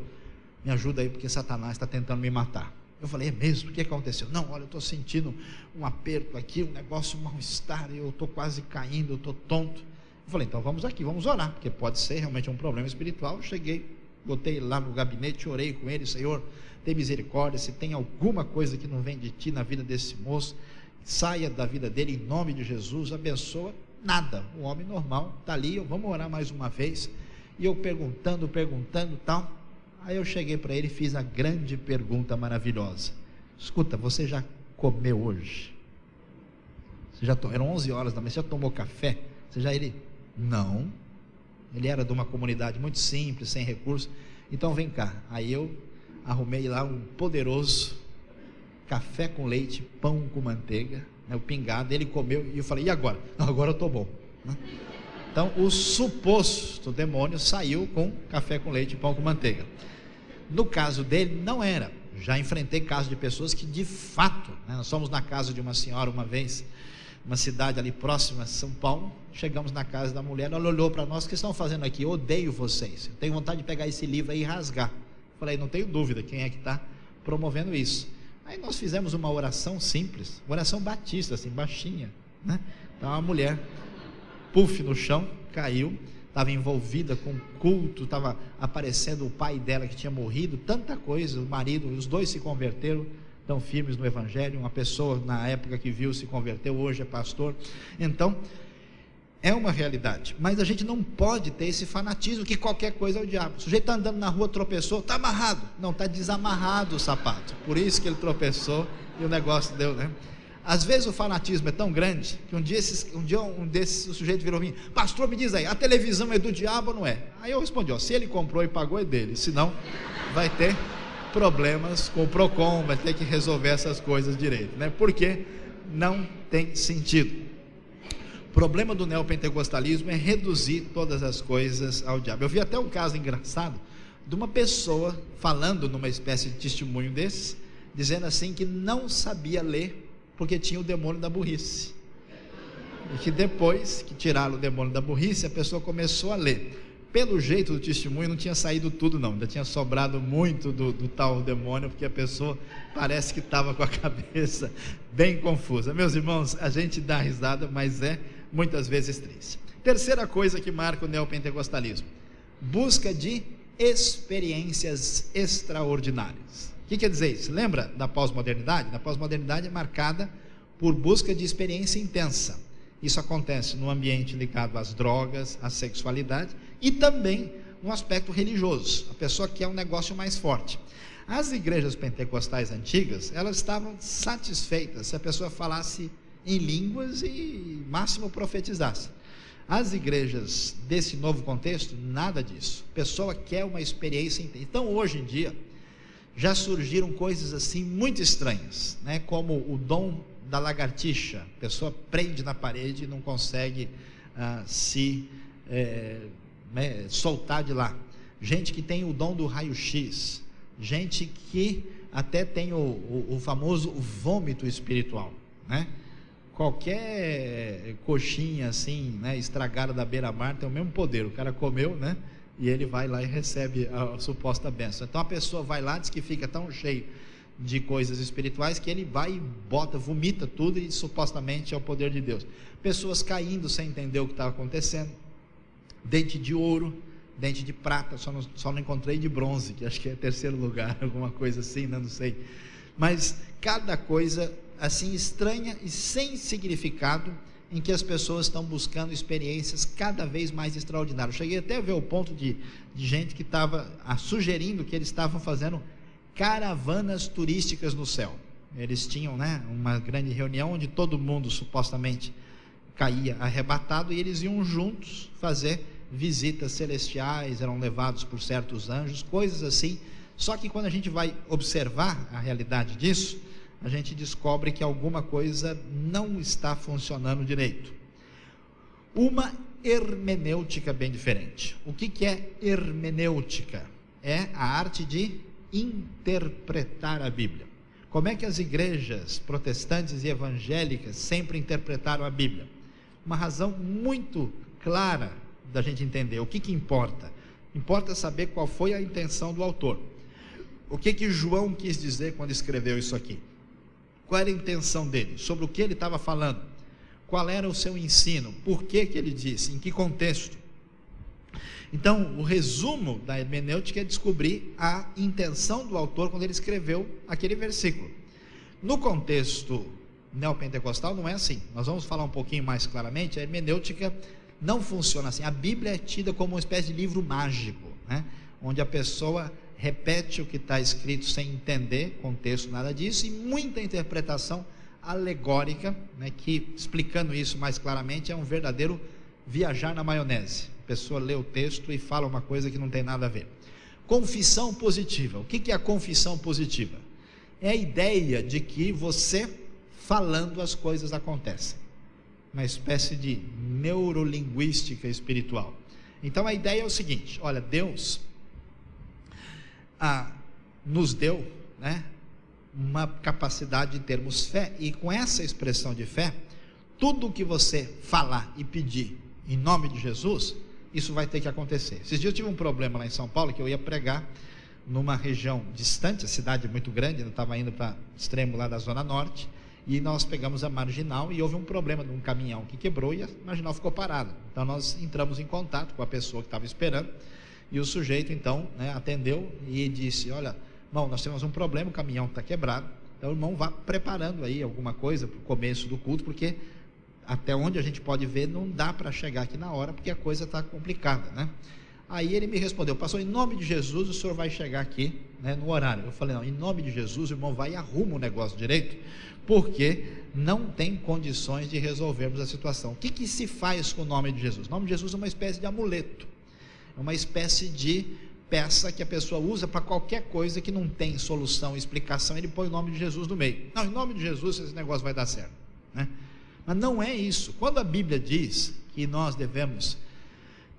me ajuda aí, porque Satanás está tentando me matar. Eu falei: é mesmo? O que aconteceu? Não, olha, eu estou sentindo um aperto aqui, um negócio, um mal-estar, eu estou quase caindo, eu estou tonto. Eu falei: então vamos aqui, vamos orar, porque pode ser realmente um problema espiritual. Eu cheguei, botei ele lá no gabinete, orei com ele: Senhor, tem misericórdia, se tem alguma coisa que não vem de ti na vida desse moço, saia da vida dele em nome de Jesus, abençoa. Nada, um homem normal está ali. Vamos orar mais uma vez. E eu perguntando tal. Aí eu cheguei para ele e fiz a grande pergunta maravilhosa: escuta, você já comeu hoje? Eram 11 horas da manhã, você já tomou café? Ele, não. Ele era de uma comunidade muito simples, sem recursos. Então vem cá. Aí eu arrumei lá um poderoso café com leite, pão com manteiga, né, o pingado. Ele comeu e eu falei: e agora? Não, agora eu estou bom, né? Então o suposto demônio saiu com café com leite e pão com manteiga. No caso dele não era. Já enfrentei casos de pessoas que de fato, né, nós fomos na casa de uma senhora uma vez, uma cidade ali próxima a São Paulo. Chegamos na casa da mulher, ela olhou para nós: o que estão fazendo aqui? Eu odeio vocês, eu tenho vontade de pegar esse livro aí e rasgar. Falei: não tenho dúvida, quem é que está promovendo isso? Aí nós fizemos uma oração simples, oração batista, assim, baixinha, né? Então a mulher, puf, no chão, caiu, estava envolvida com culto, estava aparecendo o pai dela que tinha morrido, tanta coisa, o marido, os dois se converteram, tão firmes no evangelho. Uma pessoa na época que viu se converteu, hoje é pastor. Então é uma realidade, mas a gente não pode ter esse fanatismo que qualquer coisa é o diabo. O sujeito está andando na rua, tropeçou, está amarrado. Não, está desamarrado o sapato, por isso que ele tropeçou e o negócio deu, né? Às vezes o fanatismo é tão grande que um dia um desses o sujeito virou mim: pastor, me diz aí, a televisão é do diabo ou não é? Aí eu respondi: se ele comprou e pagou, é dele, senão vai ter problemas com o Procon, vai ter que resolver essas coisas direito, né? Porque não tem sentido. O problema do neopentecostalismo é reduzir todas as coisas ao diabo. Eu vi até um caso engraçado de uma pessoa falando numa espécie de testemunho desses, dizendo assim que não sabia ler porque tinha o demônio da burrice, e que depois que tiraram o demônio da burrice, a pessoa começou a ler. Pelo jeito do testemunho não tinha saído tudo não, ainda tinha sobrado muito do tal demônio, porque a pessoa parece que estava com a cabeça bem confusa. Meus irmãos, a gente dá risada, mas é muitas vezes triste. Terceira coisa que marca o neopentecostalismo: busca de experiências extraordinárias. O que quer dizer isso? Lembra da pós-modernidade? A pós-modernidade é marcada por busca de experiência intensa. Isso acontece no ambiente ligado às drogas, à sexualidade e também no aspecto religioso. A pessoa quer um negócio mais forte. As igrejas pentecostais antigas, elas estavam satisfeitas se a pessoa falasse em línguas e máximo profetizasse. As igrejas desse novo contexto, nada disso. A pessoa quer uma experiência intensa. Então, hoje em dia, já surgiram coisas assim muito estranhas, né? Como o dom da lagartixa. A pessoa prende na parede e não consegue soltar de lá. Gente que tem o dom do raio-x, gente que até tem o famoso vômito espiritual, né? Qualquer coxinha assim, né, estragada da beira-mar tem o mesmo poder. O cara comeu, né, e ele vai lá e recebe a suposta bênção. Então a pessoa vai lá, diz que fica tão cheio de coisas espirituais que ele vai e vomita tudo, e supostamente é o poder de Deus. Pessoas caindo sem entender o que estava acontecendo. Dente de ouro, dente de prata, só não encontrei de bronze, que acho que é terceiro lugar, alguma coisa assim, não sei. Mas cada coisa assim estranha e sem significado, em que as pessoas estão buscando experiências cada vez mais extraordinárias. Eu cheguei até a ver o ponto de gente que estava sugerindo que eles estavam fazendo caravanas turísticas no céu. Eles tinham, né, uma grande reunião onde todo mundo supostamente caía arrebatado, e eles iam juntos fazer visitas celestiais, eram levados por certos anjos, coisas assim. Só que quando a gente vai observar a realidade disso, a gente descobre que alguma coisa não está funcionando direito. Uma hermenêutica bem diferente. O que é hermenêutica? É a arte de interpretar a Bíblia. Como é que as igrejas protestantes e evangélicas sempre interpretaram a Bíblia? Uma razão muito clara da gente entender. O que importa? Importa saber qual foi a intenção do autor. O que João quis dizer quando escreveu isso aqui? Qual era a intenção dele? Sobre o que ele estava falando? Qual era o seu ensino? Por que ele disse? Em que contexto? Então, o resumo da hermenêutica é descobrir a intenção do autor quando ele escreveu aquele versículo. No contexto neopentecostal não é assim. Nós vamos falar um pouquinho mais claramente. A hermenêutica não funciona assim. A Bíblia é tida como uma espécie de livro mágico, né? Onde a pessoa repete o que está escrito sem entender contexto, nada disso, e muita interpretação alegórica, né, que, explicando isso mais claramente, é um verdadeiro viajar na maionese. A pessoa lê o texto e fala uma coisa que não tem nada a ver. Confissão positiva. O que é a confissão positiva? É a ideia de que você falando as coisas acontecem. Uma espécie de neurolinguística espiritual. Então a ideia é o seguinte: olha, Deus nos deu, né, uma capacidade de termos fé, e com essa expressão de fé, tudo o que você falar e pedir em nome de Jesus, isso vai ter que acontecer. Esses dias eu tive um problema lá em São Paulo, que eu ia pregar numa região distante, a cidade é muito grande, eu estava indo para o extremo lá da Zona Norte, e nós pegamos a marginal e houve um problema de um caminhão que quebrou e a marginal ficou parada. Então nós entramos em contato com a pessoa que estava esperando, e o sujeito então, né, atendeu e disse: olha, irmão, nós temos um problema, o caminhão está quebrado, então o irmão vá preparando aí alguma coisa para o começo do culto, porque até onde a gente pode ver, não dá para chegar aqui na hora, porque a coisa está complicada, né? Aí ele me respondeu: pastor, em nome de Jesus o senhor vai chegar aqui, né, no horário. Eu falei: não, em nome de Jesus o irmão vai e arruma o negócio direito, porque não tem condições de resolvermos a situação. O que se faz com o nome de Jesus? O nome de Jesus é uma espécie de amuleto, é uma espécie de peça que a pessoa usa para qualquer coisa que não tem solução, explicação, ele põe o nome de Jesus no meio. Não, em nome de Jesus esse negócio vai dar certo, né? Mas não é isso. Quando a Bíblia diz que nós devemos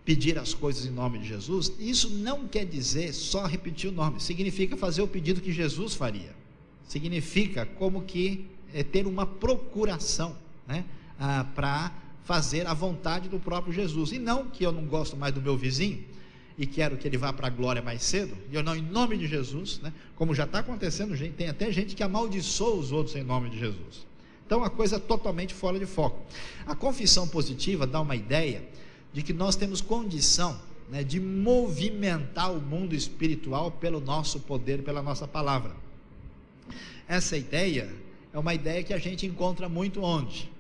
pedir as coisas em nome de Jesus, isso não quer dizer só repetir o nome, significa fazer o pedido que Jesus faria, significa como que ter uma procuração, né, para fazer a vontade do próprio Jesus, e não que eu não gosto mais do meu vizinho, e quero que ele vá para a glória mais cedo, e eu não, em nome de Jesus, né, como já está acontecendo, tem até gente que amaldiçoa os outros em nome de Jesus. Então a coisa é totalmente fora de foco. A confissão positiva dá uma ideia de que nós temos condição, né, de movimentar o mundo espiritual pelo nosso poder, pela nossa palavra. Essa ideia é uma ideia que a gente encontra muito onde?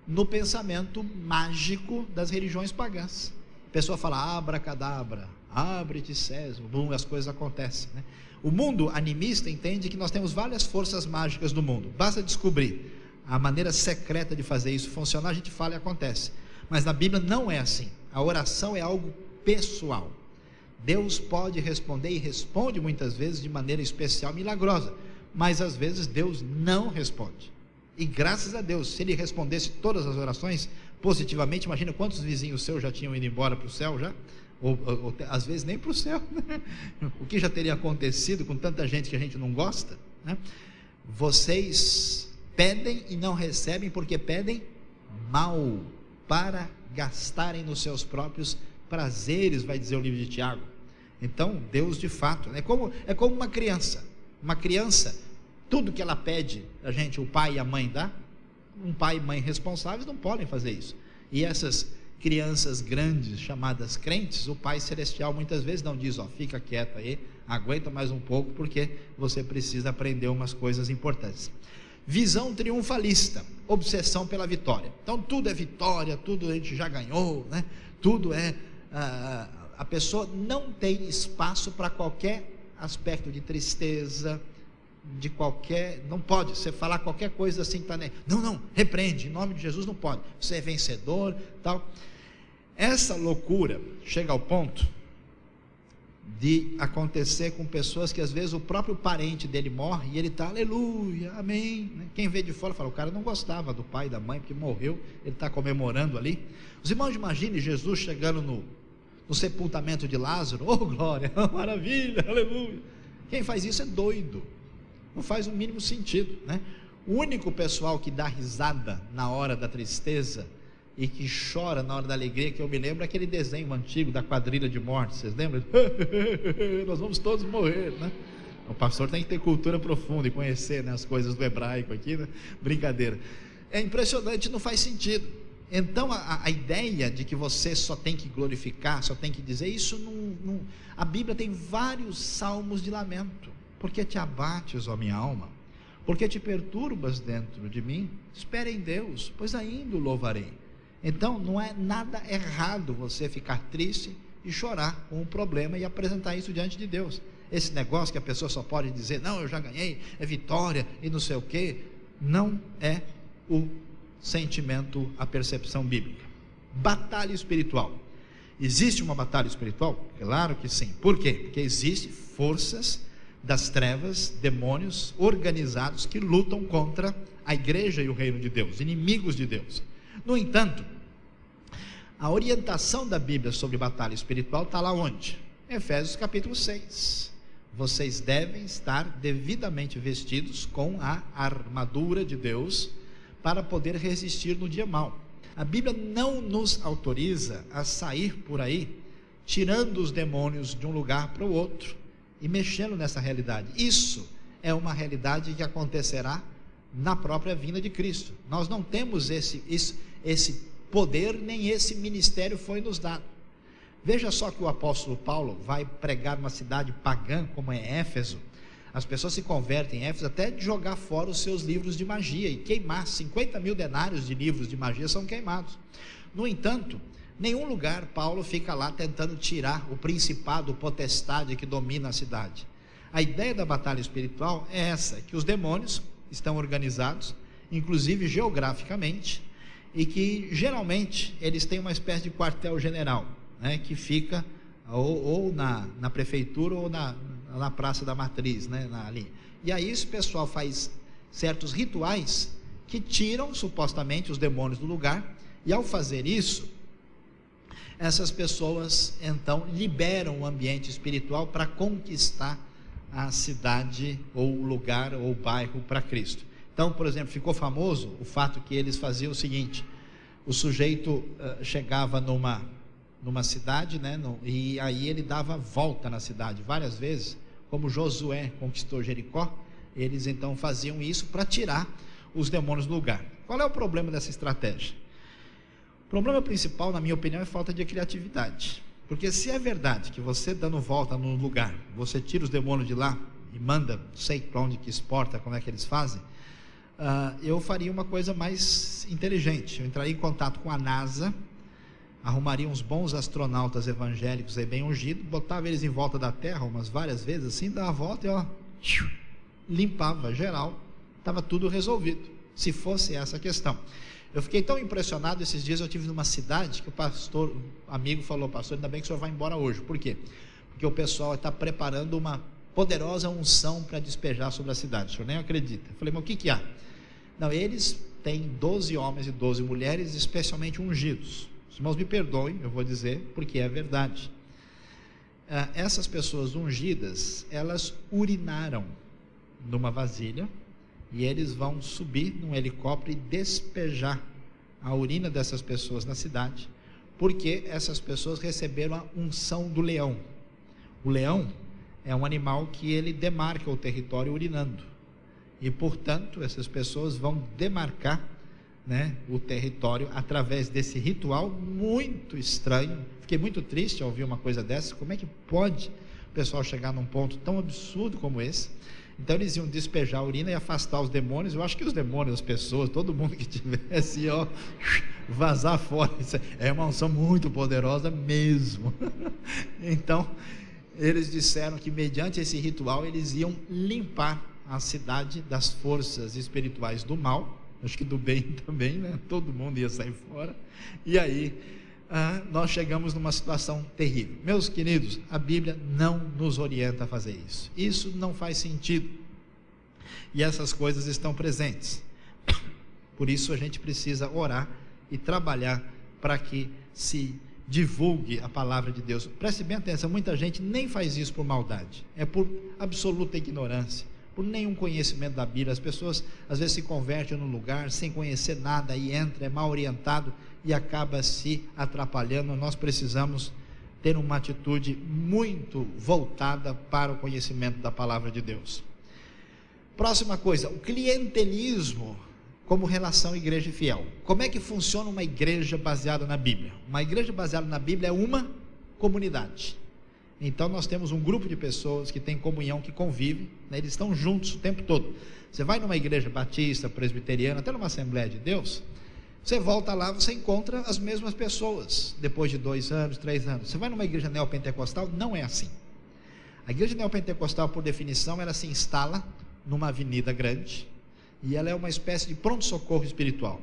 No pensamento mágico das religiões pagãs. A pessoa fala abracadabra, abre-te sésamo, bum, as coisas acontecem, né? O mundo animista entende que nós temos várias forças mágicas no mundo, basta descobrir a maneira secreta de fazer isso funcionar, a gente fala e acontece. Mas na Bíblia não é assim, a oração é algo pessoal. Deus pode responder e responde muitas vezes de maneira especial, milagrosa, mas às vezes Deus não responde, e graças a Deus, se Ele respondesse todas as orações positivamente, imagina quantos vizinhos seus já tinham ido embora para o céu já, ou às vezes nem para o céu, né? O que já teria acontecido com tanta gente que a gente não gosta, né? Vocês pedem e não recebem porque pedem mal, para gastarem nos seus próprios prazeres, vai dizer o livro de Tiago. Então Deus de fato, é como uma criança, tudo que ela pede a gente, o pai e a mãe dá. Um pai e mãe responsáveis não podem fazer isso, e essas crianças grandes, chamadas crentes, o Pai Celestial muitas vezes não diz, fica quieto aí, aguenta mais um pouco, porque você precisa aprender umas coisas importantes. Visão triunfalista, obsessão pela vitória. Então tudo é vitória, tudo a gente já ganhou, né? Tudo é, a pessoa não tem espaço para qualquer aspecto de tristeza, de qualquer, não pode, você falar qualquer coisa assim, tá, né? Não, repreende, em nome de Jesus não pode, você é vencedor, tal. Essa loucura chega ao ponto de acontecer com pessoas que às vezes o próprio parente dele morre, e ele está, aleluia, amém, né? Quem vê de fora fala, o cara não gostava do pai e da mãe, porque morreu, ele está comemorando ali. Os irmãos, imaginem Jesus chegando no sepultamento de Lázaro, glória, maravilha, aleluia. Quem faz isso é doido, não faz o mínimo sentido, né? O único pessoal que dá risada na hora da tristeza e que chora na hora da alegria, que eu me lembro, é aquele desenho antigo da quadrilha de morte, vocês lembram? Nós vamos todos morrer, né? O pastor tem que ter cultura profunda e conhecer, né, as coisas do hebraico aqui, né? Brincadeira, é impressionante, não faz sentido. Então a ideia de que você só tem que glorificar, só tem que dizer isso, não, a Bíblia tem vários salmos de lamento. Porque te abates, ó minha alma? Porque te perturbas dentro de mim? Espere em Deus, pois ainda o louvarei. Então não é nada errado você ficar triste e chorar com um problema e apresentar isso diante de Deus. Esse negócio que a pessoa só pode dizer, não, eu já ganhei, é vitória e não sei o que, não é o sentimento, a percepção bíblica. Batalha espiritual. Existe uma batalha espiritual? Claro que sim. Por quê? Porque existem forças das trevas, demônios organizados que lutam contra a igreja e o reino de Deus, inimigos de Deus. No entanto, a orientação da Bíblia sobre batalha espiritual está lá onde? Efésios capítulo 6. Vocês devem estar devidamente vestidos com a armadura de Deus para poder resistir no dia mau. A Bíblia não nos autoriza a sair por aí tirando os demônios de um lugar para o outro e mexendo nessa realidade. Isso é uma realidade que acontecerá na própria vinda de Cristo. Nós não temos esse poder, nem esse ministério foi nos dado. Veja só que o apóstolo Paulo vai pregar numa cidade pagã como é Éfeso. As pessoas se convertem em Éfeso até de jogar fora os seus livros de magia e queimar. 50 mil denários de livros de magia são queimados. No entanto, nenhum lugar Paulo fica lá tentando tirar o principado, o potestade que domina a cidade. A ideia da batalha espiritual é essa, que os demônios estão organizados, inclusive geograficamente, e que geralmente eles têm uma espécie de quartel-general, né, que fica ou na prefeitura ou na Praça da Matriz, né, ali. E aí esse pessoal faz certos rituais que tiram supostamente os demônios do lugar, e ao fazer isso, essas pessoas então liberam o ambiente espiritual para conquistar a cidade ou o lugar ou o bairro para Cristo. Então, por exemplo, ficou famoso o fato que eles faziam o seguinte: o sujeito chegava numa cidade, né, e aí ele dava volta na cidade várias vezes, como Josué conquistou Jericó. Eles então faziam isso para tirar os demônios do lugar. Qual é o problema dessa estratégia? O problema principal, na minha opinião, é falta de criatividade. Porque se é verdade que você dando volta no lugar, você tira os demônios de lá e manda, não sei para onde que exporta, como é que eles fazem, eu faria uma coisa mais inteligente. Eu entraria em contato com a NASA, arrumaria uns bons astronautas evangélicos aí bem ungidos, botava eles em volta da Terra umas várias vezes assim, dava a volta e limpava geral, estava tudo resolvido, se fosse essa a questão. Eu fiquei tão impressionado esses dias. Eu estive numa cidade que o pastor, amigo, falou: pastor, ainda bem que o senhor vai embora hoje. Por quê? Porque o pessoal está preparando uma poderosa unção para despejar sobre a cidade. O senhor nem acredita. Eu falei: mas o que há? Não, eles têm 12 homens e 12 mulheres especialmente ungidos. Os irmãos me perdoem, eu vou dizer, porque é verdade. Essas pessoas ungidas, elas urinaram numa vasilha, e eles vão subir num helicóptero e despejar a urina dessas pessoas na cidade, porque essas pessoas receberam a unção do leão. O leão é um animal que ele demarca o território urinando, e portanto essas pessoas vão demarcar, né, o território através desse ritual muito estranho. Fiquei muito triste ao ouvir uma coisa dessa. Como é que pode o pessoal chegar num ponto tão absurdo como esse? Então eles iam despejar a urina e afastar os demônios. Eu acho que os demônios, as pessoas, todo mundo que tivesse, vazar fora. Isso é uma unção muito poderosa mesmo. Então eles disseram que mediante esse ritual eles iam limpar a cidade das forças espirituais do mal, acho que do bem também, né? Todo mundo ia sair fora. E aí nós chegamos numa situação terrível. Meus queridos, a Bíblia não nos orienta a fazer isso. Isso não faz sentido. E essas coisas estão presentes. Por isso a gente precisa orar e trabalhar para que se divulgue a palavra de Deus. Preste bem atenção, muita gente nem faz isso por maldade, é por absoluta ignorância, por nenhum conhecimento da Bíblia. As pessoas às vezes se convertem num lugar sem conhecer nada e entra, é mal orientado e acaba se atrapalhando. Nós precisamos ter uma atitude muito voltada para o conhecimento da palavra de Deus. Próxima coisa, o clientelismo como relação igreja e fiel. Como é que funciona uma igreja baseada na Bíblia? Uma igreja baseada na Bíblia é uma comunidade. Então nós temos um grupo de pessoas que tem comunhão, que convive, né? Eles estão juntos o tempo todo. Você vai numa igreja batista, presbiteriana, até numa Assembleia de Deus, você volta lá, você encontra as mesmas pessoas, depois de 2 anos, 3 anos. Você vai numa igreja neopentecostal, não é assim. A igreja neopentecostal, por definição, ela se instala numa avenida grande, e ela é uma espécie de pronto-socorro espiritual.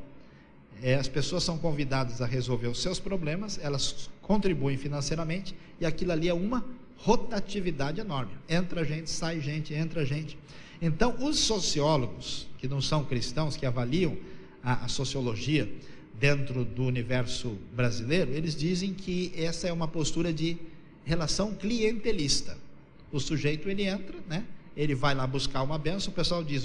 As pessoas são convidadas a resolver os seus problemas, elas contribuem financeiramente, e aquilo ali é uma rotatividade enorme. Entra gente, sai gente, entra gente. Então, os sociólogos, que não são cristãos, que avaliam a sociologia dentro do universo brasileiro, eles dizem que essa é uma postura de relação clientelista. O sujeito, ele entra, né? Ele vai lá buscar uma bênção, o pessoal diz: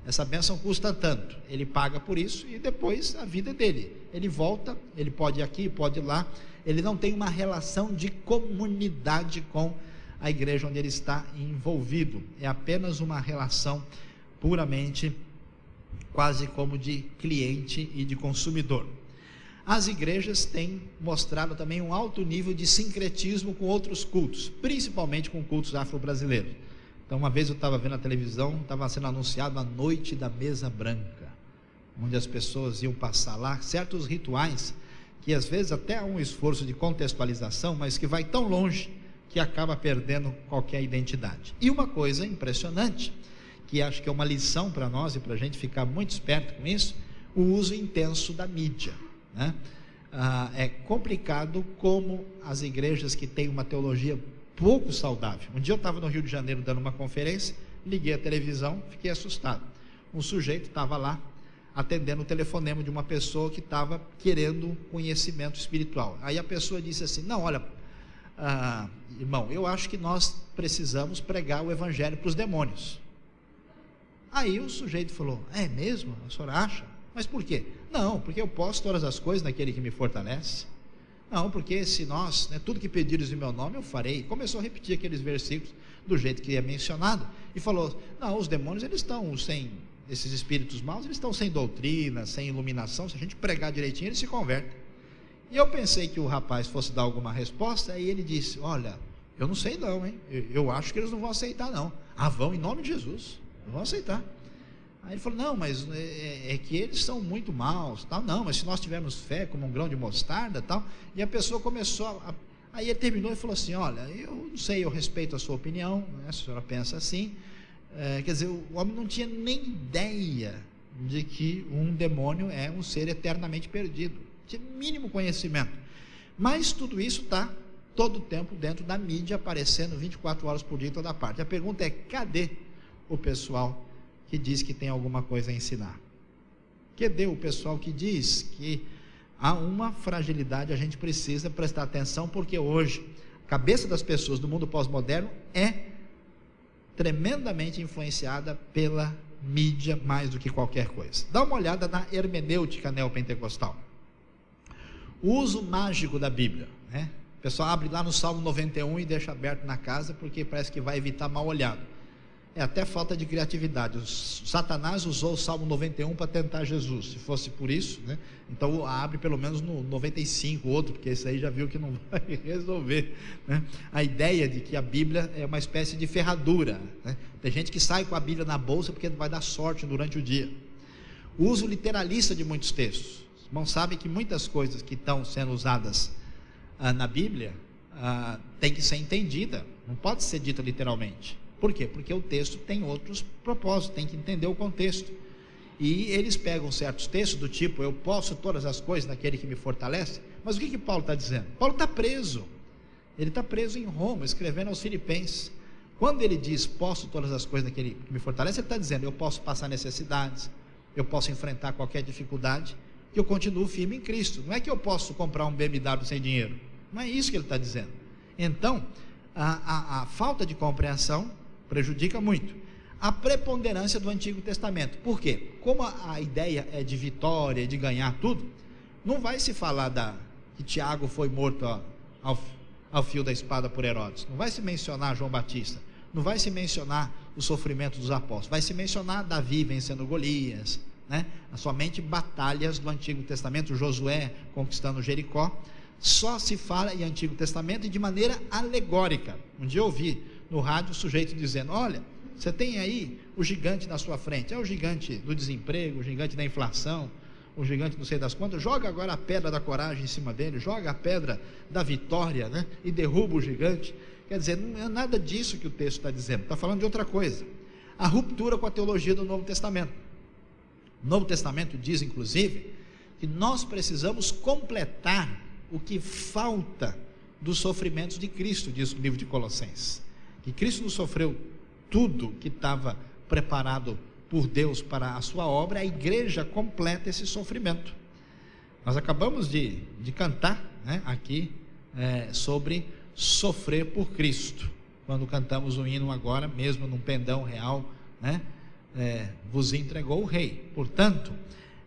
essa bênção custa tanto, ele paga por isso, e depois a vida é dele, ele volta, ele pode ir aqui, pode ir lá, ele não tem uma relação de comunidade com a igreja onde ele está envolvido, é apenas uma relação puramente, quase como de cliente e de consumidor. As igrejas têm mostrado também um alto nível de sincretismo com outros cultos, principalmente com cultos afro-brasileiros. Então, uma vez eu estava vendo na televisão, estava sendo anunciado a noite da mesa branca, onde as pessoas iam passar lá certos rituais, que às vezes até há um esforço de contextualização, mas que vai tão longe que acaba perdendo qualquer identidade. E uma coisa impressionante, que acho que é uma lição para nós e para a gente ficar muito esperto com isso, o uso intenso da mídia, né? É complicado como as igrejas que têm uma teologia pouco saudável. Um dia eu estava no Rio de Janeiro dando uma conferência, liguei a televisão, fiquei assustado. Um sujeito estava lá atendendo o telefonema de uma pessoa que estava querendo conhecimento espiritual. Aí a pessoa disse assim: não, olha, irmão, eu acho que nós precisamos pregar o evangelho para os demônios. Aí o sujeito falou: é mesmo? A senhora acha? Mas por quê? Não, porque eu posso todas as coisas naquele que me fortalece. Não, porque se nós, tudo que pedires em meu nome eu farei. Começou a repetir aqueles versículos do jeito que é mencionado, e falou: não, os demônios, eles estão sem, esses espíritos maus, eles estão sem doutrina, sem iluminação. Se a gente pregar direitinho, eles se convertem. E eu pensei que o rapaz fosse dar alguma resposta, aí ele disse: olha, eu não sei não, hein? Eu acho que eles não vão aceitar não. Vão, em nome de Jesus, não vão aceitar. Aí ele falou: não, mas é que eles são muito maus, tal. Não, mas se nós tivermos fé como um grão de mostarda, tal. E a pessoa começou aí ele terminou e falou assim: olha, eu não sei, eu respeito a sua opinião, né? Se a senhora pensa assim, quer dizer, o homem não tinha nem ideia de que um demônio é um ser eternamente perdido, tinha mínimo conhecimento. Mas tudo isso está todo o tempo dentro da mídia, aparecendo 24 horas por dia em toda parte. A pergunta é: cadê o pessoal que diz que tem alguma coisa a ensinar? Cadê o pessoal que diz que há uma fragilidade, a gente precisa prestar atenção, porque hoje a cabeça das pessoas do mundo pós-moderno é tremendamente influenciada pela mídia mais do que qualquer coisa. Dá uma olhada na hermenêutica neopentecostal, o uso mágico da Bíblia, né? O pessoal abre lá no Salmo 91 e deixa aberto na casa, porque parece que vai evitar mal olhado. É até falta de criatividade. Satanás usou o Salmo 91 para tentar Jesus. Se fosse por isso, né? Então abre pelo menos no 95, outro, porque esse aí já viu que não vai resolver, né? A ideia de que a Bíblia é uma espécie de ferradura, né? Tem gente que sai com a Bíblia na bolsa porque vai dar sorte durante o dia. O uso literalista de muitos textos. Os irmãos sabem que muitas coisas que estão sendo usadas na Bíblia tem que ser entendida, não pode ser dita literalmente. Por quê? Porque o texto tem outros propósitos, tem que entender o contexto. E eles pegam certos textos do tipo: eu posso todas as coisas naquele que me fortalece. Mas o que Paulo está dizendo? Paulo está preso. Ele está preso em Roma, escrevendo aos Filipenses. Quando ele diz posso todas as coisas naquele que me fortalece, ele está dizendo: eu posso passar necessidades, eu posso enfrentar qualquer dificuldade, que eu continuo firme em Cristo. Não é que eu posso comprar um BMW sem dinheiro. Não é isso que ele está dizendo. Então, a falta de compreensão prejudica muito. A preponderância do Antigo Testamento. Por quê? Como a ideia é de vitória, de ganhar tudo, não vai se falar que Tiago foi morto ao fio da espada por Herodes. Não vai se mencionar João Batista. Não vai se mencionar o sofrimento dos apóstolos. Vai se mencionar Davi vencendo Golias, né? Somente batalhas do Antigo Testamento, Josué conquistando Jericó. Só se fala em Antigo Testamento e de maneira alegórica. Um dia eu ouvi no rádio o sujeito dizendo: olha, você tem aí o gigante na sua frente, é o gigante do desemprego, o gigante da inflação, o gigante não sei das quantas, joga agora a pedra da coragem em cima dele, joga a pedra da vitória, né? E derruba o gigante. Quer dizer, não é nada disso que o texto está dizendo, está falando de outra coisa. A ruptura com a teologia do Novo Testamento. O Novo Testamento diz, inclusive, que nós precisamos completar o que falta dos sofrimentos de Cristo, diz o livro de Colossenses. Que Cristo não sofreu tudo que estava preparado por Deus para a sua obra, a igreja completa esse sofrimento. Nós acabamos de cantar, né, aqui sobre sofrer por Cristo, quando cantamos o hino agora, mesmo num pendão real, né, vos entregou o Rei. Portanto,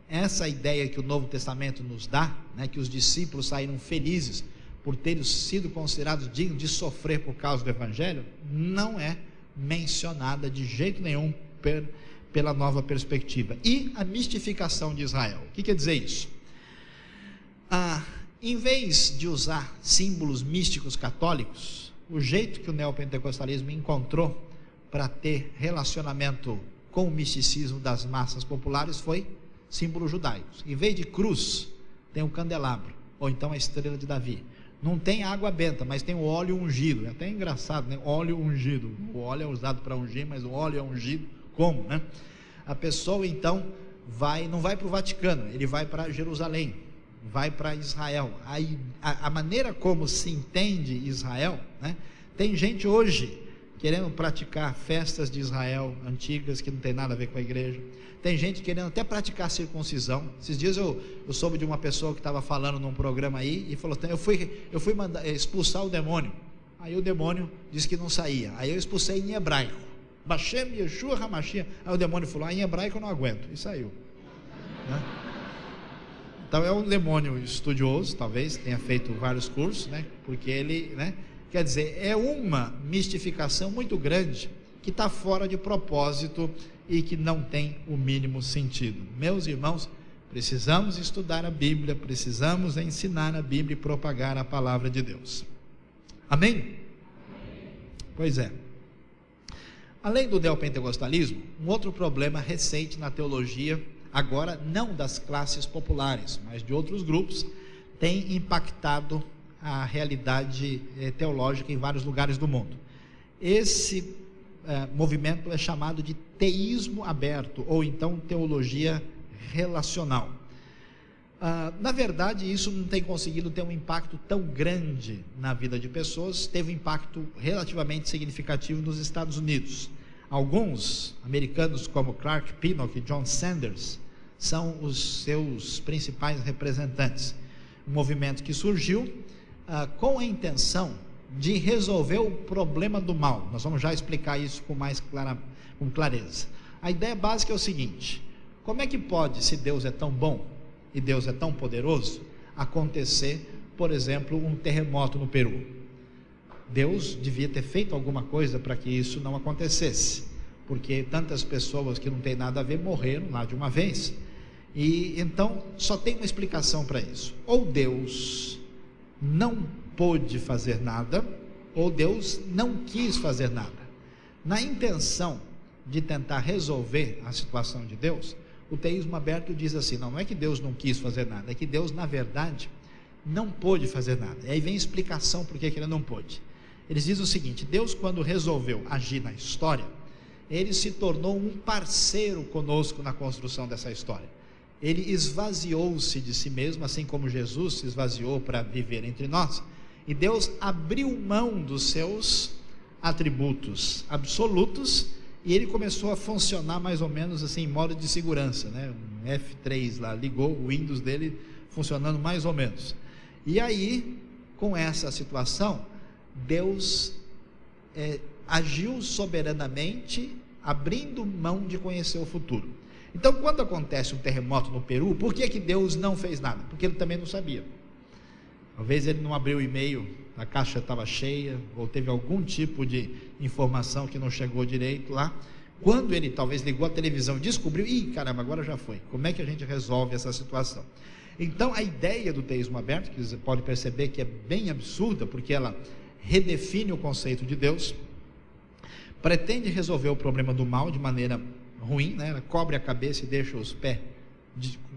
essa ideia que o Novo Testamento nos dá, né, que os discípulos saíram felizes por terem sido considerados dignos de sofrer por causa do Evangelho, não é mencionada de jeito nenhum pela nova perspectiva. E a mistificação de Israel, o que quer dizer isso? Em vez de usar símbolos místicos católicos, o jeito que o neopentecostalismo encontrou para ter relacionamento com o misticismo das massas populares foi símbolos judaicos. Em vez de cruz, tem um candelabro, ou então a estrela de Davi. Não tem água benta, mas tem o óleo ungido. É até engraçado, né? Óleo ungido. O óleo é usado para ungir, mas o óleo é ungido como, né? A pessoa então não vai para o Vaticano, ele vai para Jerusalém, vai para Israel. A maneira como se entende Israel, né? Tem gente hoje querendo praticar festas de Israel antigas que não tem nada a ver com a igreja. Tem gente querendo até praticar circuncisão. Esses dias eu soube de uma pessoa que estava falando num programa aí e falou: eu fui mandar expulsar o demônio. Aí o demônio disse que não saía. Aí eu expulsei em hebraico, Bashem Yeshua HaMashiach. Aí o demônio falou: em hebraico eu não aguento, e saiu, né? Então é um demônio estudioso, talvez tenha feito vários cursos, né? Porque ele, né? Quer dizer, é uma mistificação muito grande que está fora de propósito e que não tem o mínimo sentido. Meus irmãos, precisamos estudar a Bíblia, precisamos ensinar a Bíblia e propagar a palavra de Deus. Amém? Amém. Pois é. Além do neopentecostalismo, um outro problema recente na teologia, agora não das classes populares, mas de outros grupos, tem impactado a realidade teológica em vários lugares do mundo. Esse movimento é chamado de teísmo aberto, ou então teologia relacional. Na verdade, isso não tem conseguido ter um impacto tão grande na vida de pessoas. Teve um impacto relativamente significativo nos Estados Unidos. Alguns americanos, como Clark Pinnock e John Sanders, são os seus principais representantes. Um movimento que surgiu com a intenção de resolver o problema do mal. Nós vamos já explicar isso com clareza. A ideia básica é o seguinte: como é que pode, se Deus é tão bom e Deus é tão poderoso, acontecer, por exemplo, um terremoto no Peru? Deus devia ter feito alguma coisa para que isso não acontecesse, porque tantas pessoas que não tem nada a ver morreram lá de uma vez. E então só tem uma explicação para isso: ou Deus não pôde fazer nada, ou Deus não quis fazer nada. Na intenção de tentar resolver a situação de Deus, o teísmo aberto diz assim: não é que Deus não quis fazer nada, é que Deus, na verdade, não pôde fazer nada. E aí vem a explicação por que ele não pôde. Eles dizem o seguinte: Deus, quando resolveu agir na história, ele se tornou um parceiro conosco na construção dessa história. Ele esvaziou-se de si mesmo, assim como Jesus se esvaziou para viver entre nós. E Deus abriu mão dos seus atributos absolutos, e ele começou a funcionar mais ou menos assim, em modo de segurança, né? Um F3 lá, ligou o Windows dele funcionando mais ou menos. E aí, com essa situação, Deus agiu soberanamente, abrindo mão de conhecer o futuro. Então, quando acontece um terremoto no Peru, por que Deus não fez nada? Porque ele também não sabia. Talvez ele não abriu o e-mail, a caixa estava cheia, ou teve algum tipo de informação que não chegou direito lá. Quando ele talvez ligou a televisão e descobriu: ih, caramba, agora já foi. Como é que a gente resolve essa situação? Então, a ideia do teísmo aberto, que você pode perceber que é bem absurda, porque ela redefine o conceito de Deus, pretende resolver o problema do mal de maneira ruim, né? Ela cobre a cabeça e deixa os pés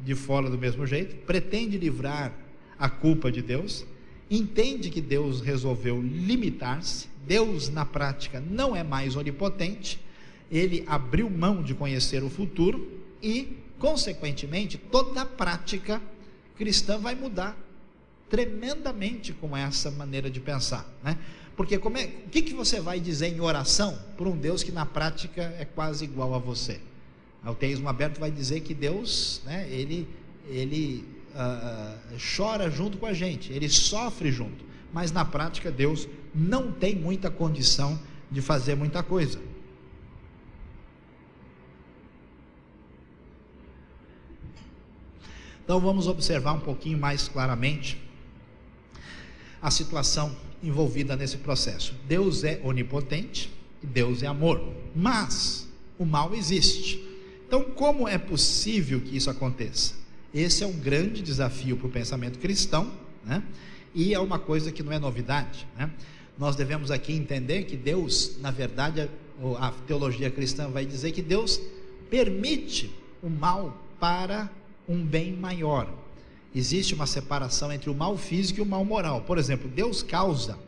de fora do mesmo jeito, pretende livrar a culpa de Deus, entende que Deus resolveu limitar-se. Deus, na prática, não é mais onipotente, ele abriu mão de conhecer o futuro e, consequentemente, toda a prática cristã vai mudar tremendamente com essa maneira de pensar, né? Porque o que você vai dizer em oração para um Deus que na prática é quase igual a você? O teísmo aberto vai dizer que Deus, né, ele chora junto com a gente, ele sofre junto, mas na prática Deus não tem muita condição de fazer muita coisa. Então vamos observar um pouquinho mais claramente a situação envolvida nesse processo. Deus é onipotente e Deus é amor, mas o mal existe. Então, como é possível que isso aconteça? Esse é um grande desafio para o pensamento cristão, né? E é uma coisa que não é novidade, né? Nós devemos aqui entender que Deus, na verdade, a teologia cristã vai dizer que Deus permite o mal para um bem maior. Existe uma separação entre o mal físico e o mal moral. Por exemplo, Deus causa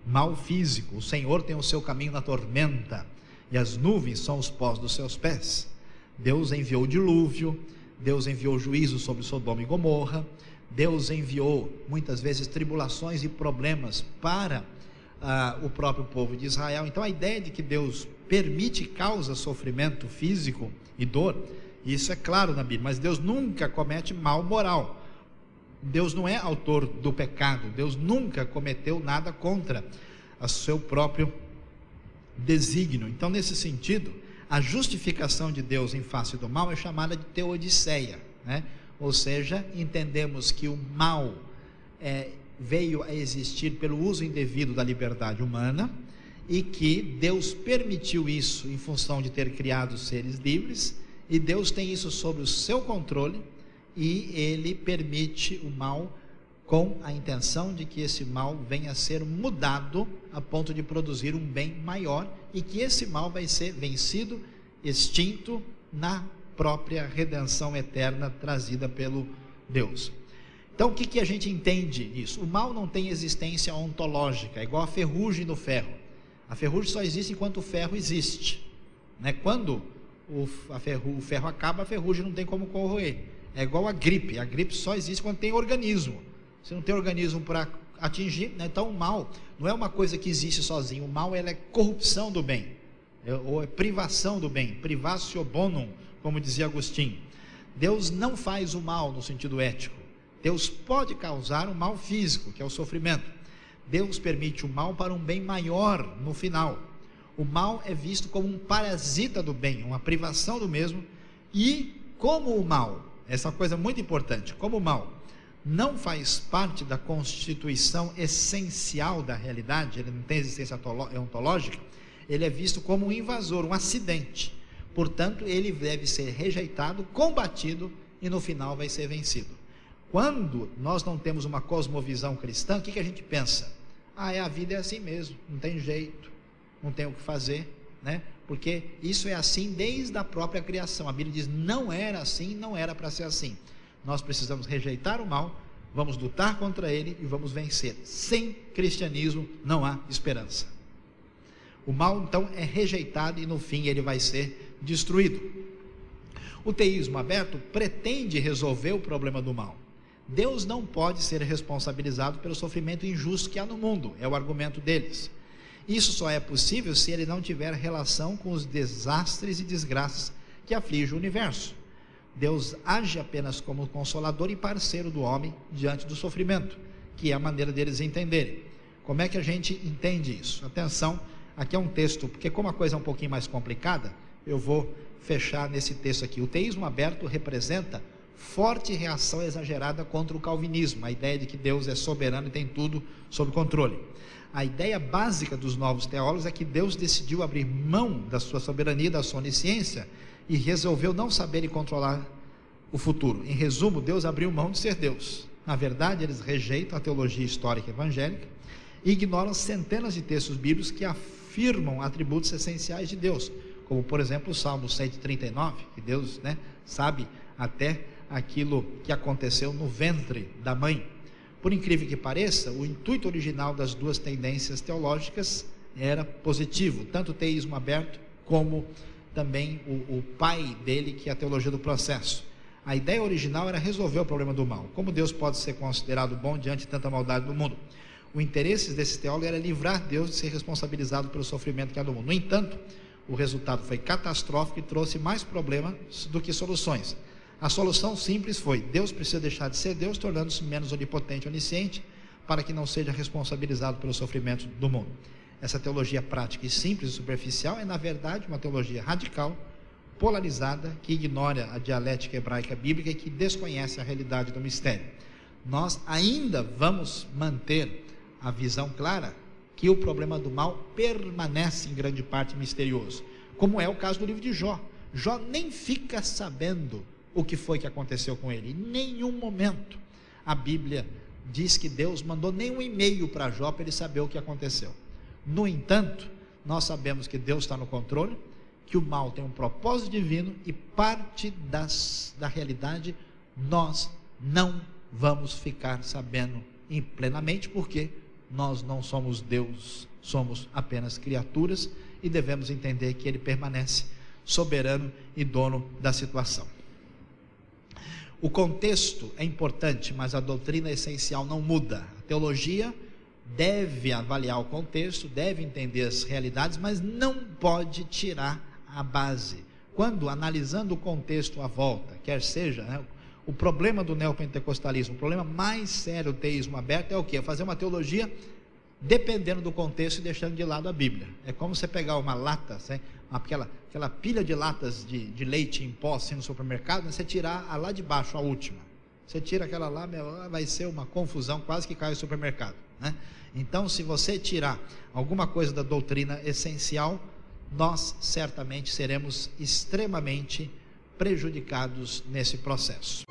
mal físico. O Senhor tem o seu caminho na tormenta, e as nuvens são os pós dos seus pés. Deus enviou o dilúvio, Deus enviou juízo sobre Sodoma e Gomorra, Deus enviou muitas vezes tribulações e problemas para o próprio povo de Israel. Então a ideia de que Deus permite e causa sofrimento físico e dor, isso é claro na Bíblia, mas Deus nunca comete mal moral. Deus não é autor do pecado, Deus nunca cometeu nada contra o seu próprio desígnio. Então, nesse sentido, a justificação de Deus em face do mal é chamada de teodiceia, né? Ou seja, entendemos que o mal veio a existir pelo uso indevido da liberdade humana, e que Deus permitiu isso em função de ter criado seres livres, e Deus tem isso sob o seu controle, e Ele permite o mal com a intenção de que esse mal venha a ser mudado a ponto de produzir um bem maior, e que esse mal vai ser vencido, extinto na própria redenção eterna trazida pelo Deus. Então o que a gente entende nisso? O mal não tem existência ontológica, é igual a ferrugem no ferro. A ferrugem só existe enquanto o ferro existe, né? Quando o ferro acaba, a ferrugem não tem como corroer. É igual a gripe só existe quando tem organismo. Se não tem organismo para atingir, né? Então o mal não é uma coisa que existe sozinho. O mal é corrupção do bem, ou é privação do bem, privatio bonum, como dizia Agostinho. Deus não faz o mal no sentido ético. Deus pode causar o mal físico, que é o sofrimento. Deus permite o mal para um bem maior no final. O mal é visto como um parasita do bem, uma privação do mesmo. E como o mal, essa coisa muito importante, como o mal não faz parte da constituição essencial da realidade, ele não tem existência ontológica, ele é visto como um invasor, um acidente. Portanto, ele deve ser rejeitado, combatido, e no final vai ser vencido. Quando nós não temos uma cosmovisão cristã, o que a gente pensa? A vida é assim mesmo, não tem jeito, não tem o que fazer, né? Porque isso é assim desde a própria criação. A Bíblia diz, não era assim, não era para ser assim. Nós precisamos rejeitar o mal, vamos lutar contra ele e vamos vencer. Sem cristianismo não há esperança. O mal então é rejeitado e no fim ele vai ser destruído. O teísmo aberto pretende resolver o problema do mal. Deus não pode ser responsabilizado pelo sofrimento injusto que há no mundo, é o argumento deles. Isso só é possível se ele não tiver relação com os desastres e desgraças que afligem o universo. Deus age apenas como consolador e parceiro do homem diante do sofrimento, que é a maneira deles entenderem. Como é que a gente entende isso? Atenção, aqui é um texto, porque como a coisa é um pouquinho mais complicada, eu vou fechar nesse texto aqui. O teísmo aberto representa forte reação exagerada contra o calvinismo, a ideia de que Deus é soberano e tem tudo sob controle. A ideia básica dos novos teólogos é que Deus decidiu abrir mão da sua soberania, da sua onisciência, e resolveu não saber e controlar o futuro. Em resumo, Deus abriu mão de ser Deus. Na verdade, eles rejeitam a teologia histórica evangélica e ignoram centenas de textos bíblicos que afirmam atributos essenciais de Deus, como por exemplo o Salmo 139, que Deus, né, sabe até aquilo que aconteceu no ventre da mãe. Por incrível que pareça, o intuito original das duas tendências teológicas era positivo, tanto o teísmo aberto como também o pai dele, que é a teologia do processo. A ideia original era resolver o problema do mal. Como Deus pode ser considerado bom diante de tanta maldade do mundo? O interesse desse teólogo era livrar Deus de ser responsabilizado pelo sofrimento que há no mundo. No entanto, o resultado foi catastrófico e trouxe mais problemas do que soluções. A solução simples foi: Deus precisa deixar de ser Deus, tornando-se menos onipotente e onisciente, para que não seja responsabilizado pelo sofrimento do mundo. Essa teologia prática e simples e superficial é, na verdade, uma teologia radical, polarizada, que ignora a dialética hebraica bíblica e que desconhece a realidade do mistério. Nós ainda vamos manter a visão clara que o problema do mal permanece em grande parte misterioso, como é o caso do livro de Jó. Jó nem fica sabendo o que foi que aconteceu com ele, em nenhum momento a Bíblia diz que Deus mandou nenhum e-mail para Jó para ele saber o que aconteceu. No entanto, nós sabemos que Deus está no controle, que o mal tem um propósito divino e parte da realidade nós não vamos ficar sabendo plenamente, porque nós não somos Deus, somos apenas criaturas e devemos entender que Ele permanece soberano e dono da situação. O contexto é importante, mas a doutrina essencial não muda. A teologia deve avaliar o contexto, deve entender as realidades, mas não pode tirar a base. Quando analisando o contexto à volta, quer seja, né, o problema do neopentecostalismo, o problema mais sério do teísmo aberto é o quê? É fazer uma teologia dependendo do contexto e deixando de lado a Bíblia. É como você pegar uma lata, aquela pilha de latas de leite em pó assim, no supermercado, né, você tirar a lá de baixo, a última. Você tira aquela lá, vai ser uma confusão, quase que cai o supermercado, né? Então, se você tirar alguma coisa da doutrina essencial, nós certamente seremos extremamente prejudicados nesse processo.